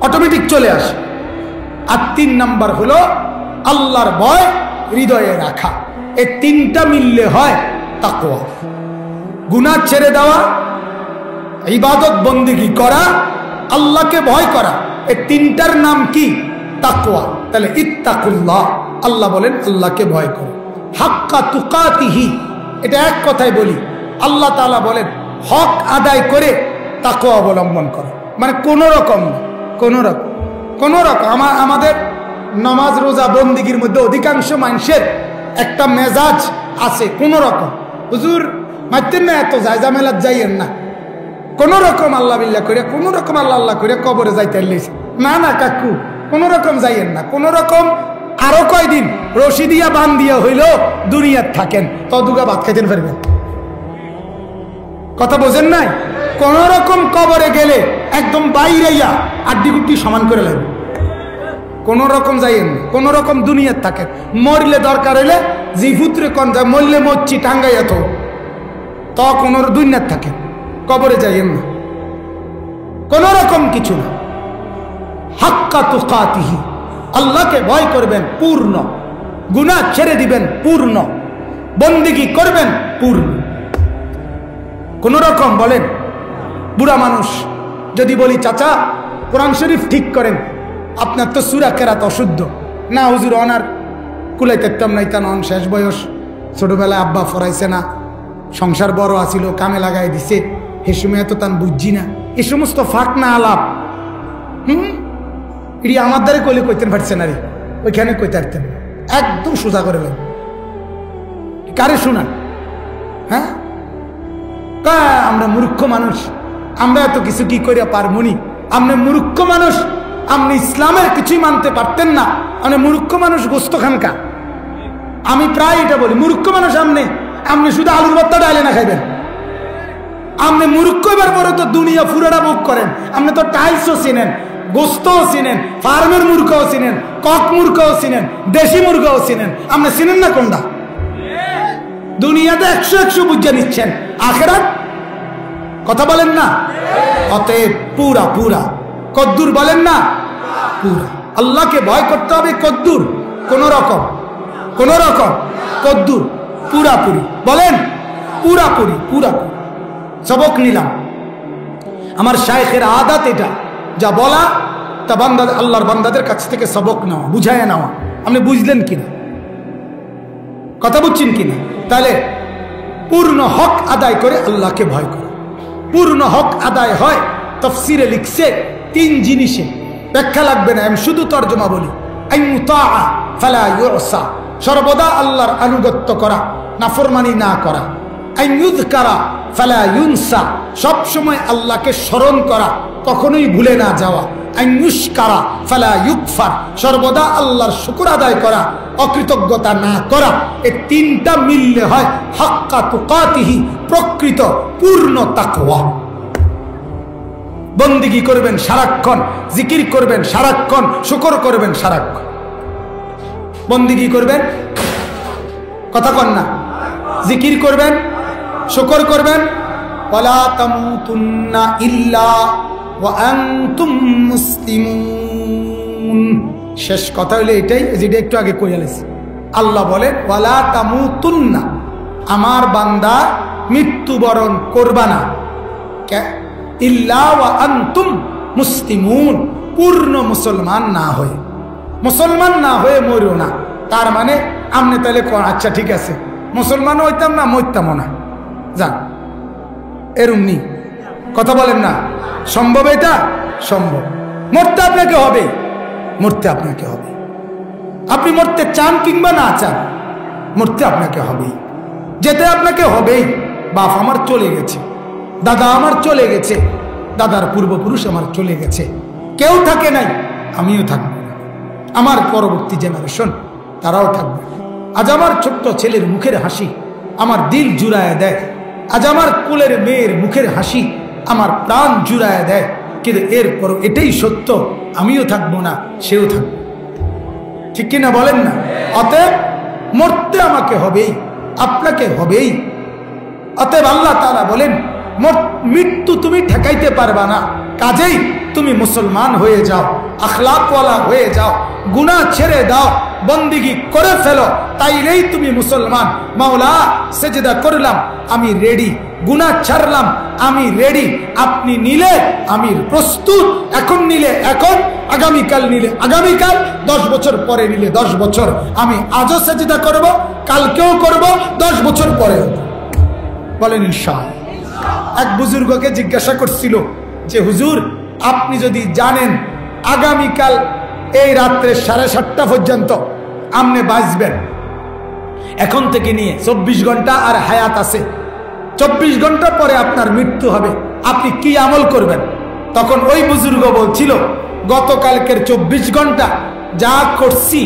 অটোমেটিক চলে আসে। আর 3 নাম্বার হলো আল্লাহর ভয় হৃদয়ে রাখা। এই 3টা মিললে হয় তাকওয়া। গুনাহ ছেড়ে দেওয়া, ইবাদত বন্দেগী করা, আল্লাহকে ভয় করা, এই 3টার নাম কি? তাকওয়া। তাহলে ইত্তাকুল্লাহ, আল্লাহ বলেন আল্লাহকে ভয় করো। হাক্কা তুকাতিহি, এটা এক কথায় বলি, আল্লাহ তাআলা বলেন হক আদায় করে তাকওয়া অবলম্বন করো। মানে কোন রকম না, কোন রকম আমাদের নামাজ রোজা বন্দিগির মধ্যে অধিকাংশ মানুষের একটা মেজাজ আছে, কোন রকম হুজুর মারতেন না, এত জায়জামেলাত যাইয়েন না, কোন রকম আল্লাহ বিল্লাহ করে, কোন রকম আল্লাহ করে কবরে যাইতে লেছে না। না কাকু, কোন রকম যাইয়েন না, কোন রকম আরো কয়দিন রশি দিয়া বান দিয়া হইল দুনিয়ার থাকেন, তদুগা ভাত খাইতেন ফেরবেন। কথা বোঝেন নাই? কোন রকম কবরে গেলে একদম বাইরাইয়া আড্ডি গুড্ডি সমান করে লাগবে, কোন রকম যাইয়েন না, কোন রকম দুনিয়ার থাকেন। মরলে দরকার হইলে জিভুত্রে কন যায়, মরলে মরছি টাঙ্গাইয়া তো কোন দুনিয়ার থাকেন, কবরে যাইয়েন না, কোন রকম কিছু না। হাক্কা তুকাতিহি, আল্লাহকে ভয় করবেন পূর্ণ, গুনাহ ছেড়ে দিবেন পূর্ণ, বন্দেগী করবেন পূর্ণ। কোন রকম বলেন, বুড়া মানুষ যদি বলি চাচা কোরআন শরীফ ঠিক করেন, আপনার তো সূরা কেরাত অশুদ্ধ, না হুজুর অনার কুলাই তেতাম নাই, তা নন শেষ বয়স, ছোটবেলায় আব্বা ফরাইছে না, সংসার বড় আসিল, কামে লাগাই দিছে, এ সময় এত তান বুঝছি না, এ সমস্ত ফাঁক না আলাপ। এটি আমার দ্বারে কইলে কইতেন পারছে না রে, ওইখানে কইতে পারতেন, একদম সোজা করে লাগবে। কারে শোনান? হ্যাঁ, আমরা মূর্খ মানুষ, আমরা এত কিছু কি করিয়া পারমুনি? আপনি মূর্খ মানুষ, আপনি ইসলামের কিছুই মানতে পারতেন না, আপনি মূর্খ মানুষ গোস্ত খানকা। আমি প্রায় এটা বলি, মূর্খ মানুষ আপনি শুধু আলুর ভর্তা ডাইলে না খাইবেন। আপনি মূর্খ, এবার পরে তো দুনিয়া ফুরাটা ভোগ করেন, আপনি তো টাইলসও চিনেন, গোস্তও চিনেন, ফার্মের মুরগাও চিনেন, কক মুরগাও চিনেন, দেশি মুরগাও চিনেন, আপনি চিনেন না কোনটা? দুনিয়াতে 100 বুঝে নিচ্ছেন, আখেরাত কথা বলেন না। অতএব পুরা পুরা কদ্দুর বলেন না, পুরা আল্লাহকে ভয় করতে হবে। কদ্দুর কোন রকম কদ্দুর পুরাপুরি বলেন, পুরাপুরি পুরাপুরি। সবক নিলাম, আমার শায়েখের আদাত এটা, যা বলা তা বান্দা, আল্লাহর বান্দাদের কাছ থেকে সবক নেওয়া, বুঝায় নেওয়া। আপনি বুঝলেন কিনা, কথা বুঝছেন কিনা? তাহলে পূর্ণ হক আদায় করে আল্লাহকে ভয় করো। পূর্ণ হক আদায় হয়, তাফসিরে লিখছে 3 জিনিসে, ব্যাখ্যা লাগবে না, আমি শুধু তর্জমা বলি। আইয়ুতাআ ফালা ইউসা, সর্বদা আল্লাহর আনুগত্য করা, নাফরমানি না করা। আইয়ুযকারা ফালা ইউনসা, সব সময় আল্লাহকে স্মরণ করা, কখনোই ভুলে না যাওয়া। আইয়ুশকারা ফালা ইউকফার, সর্বদা আল্লাহর শুকর আদায় করা, অকৃতজ্ঞতা না করা। এই 3টা মিললে হয় হাক্কা তুকাতিহি, প্রকৃত পূর্ণ তাকওয়া। বন্দেগী করবেন সারাক্ষণ, জিকির করবেন সারাক্ষণ, শুকর করবেন সারাক্ষণ। বন্দেগী করবেন, কথা কন না? জিকির করবেন, শুকর করবেন। ওয়ালা তামুতুন্না ইল্লা ওয়া আনতুম মুসলিমুন। শেষ কথা হলো এটাই, যেটা একটু আগে কইয়ালেছি। আল্লাহ বলেন ওয়ালা তামুতুন্না, আমার বান্দা মৃত্যুবরণ করবা না ইল্লা ওয়া আনতুম মুসলিমুন, পূর্ণ মুসলমান না হয়ে। মুসলমান না হয়ে মরো না, তার মানে আমনে তাহলে আচ্ছা ঠিক আছে মুসলমান হইতাম না, মরতামও না, যান এরুমনি কথা বলেন না। সম্ভব এটা? সম্ভব। মরতে আপনাকে হবে, মরতে আপনাকে হবে। আপনি মরতে চান কিংবা না চান, মরতে আপনাকে হবেই, যেতে আপনাকে হবেই। বাপ আমার চলে গেছে, দাদা আমার চলে গেছে, দাদার পূর্বপুরুষ আমার চলে গেছে, কেউ থাকে নাই, আমিও থাকবো না, আমার পরবর্তী জেনারেশন তারাও থাকবে। আজ আমার ছোট্ট ছেলের মুখের হাসি আমার দিল জুড়ায় দেয়, আজ আমার কোলের মেয়ের মুখের হাসি আমার প্রাণ জুড়ায় দেয়, কিন্তু এরপর এটাই সত্য, আমিও থাকবো না, সেও থাকবে। ঠিক কিনা বলেন না? অতএব মরতে আমাকে হবেই, আপনাকে হবেই। অতএব আল্লাহ তাআলা বলেন মৃত্যু তুমি ঠেকাইতে পারবা না, কাজেই তুমি মুসলমান হয়ে যাও, আখলাকওয়ালা হয়ে যাও, গুনাহ ছেড়ে দাও, বন্দিগি করে ফেলো, তাইলেই তুমি মুসলমান। মাওলা সেজদা করলাম, আমি রেডি, গুনাহ ছাড়লাম, আমি রেডি, আপনি নিলে আমি প্রস্তুত, এখন নিলে এখন, আগামীকাল নিলে আগামীকাল, 10 বছর পরে নিলে 10 বছর, আমি আজও সেজদা করব, কালকেও করব, 10 বছর পরেও। বলেন ইনশাআল্লাহ। এক বুজুর্গকে জিজ্ঞাসা করছিল যে হুজুর আপনি যদি জানেন আগামীকাল এই রাত্রে 7:30 পর্যন্ত আপনি বাঁচবেন, এখন থেকে নিয়ে 24 ঘন্টা আর হায়াত আছে, 24 ঘন্টা পরে আপনার মৃত্যু হবে, আপনি কি আমল করবেন? তখন ওই বুজুর্গ বলছিল গতকালকের 24 ঘন্টা যা করছি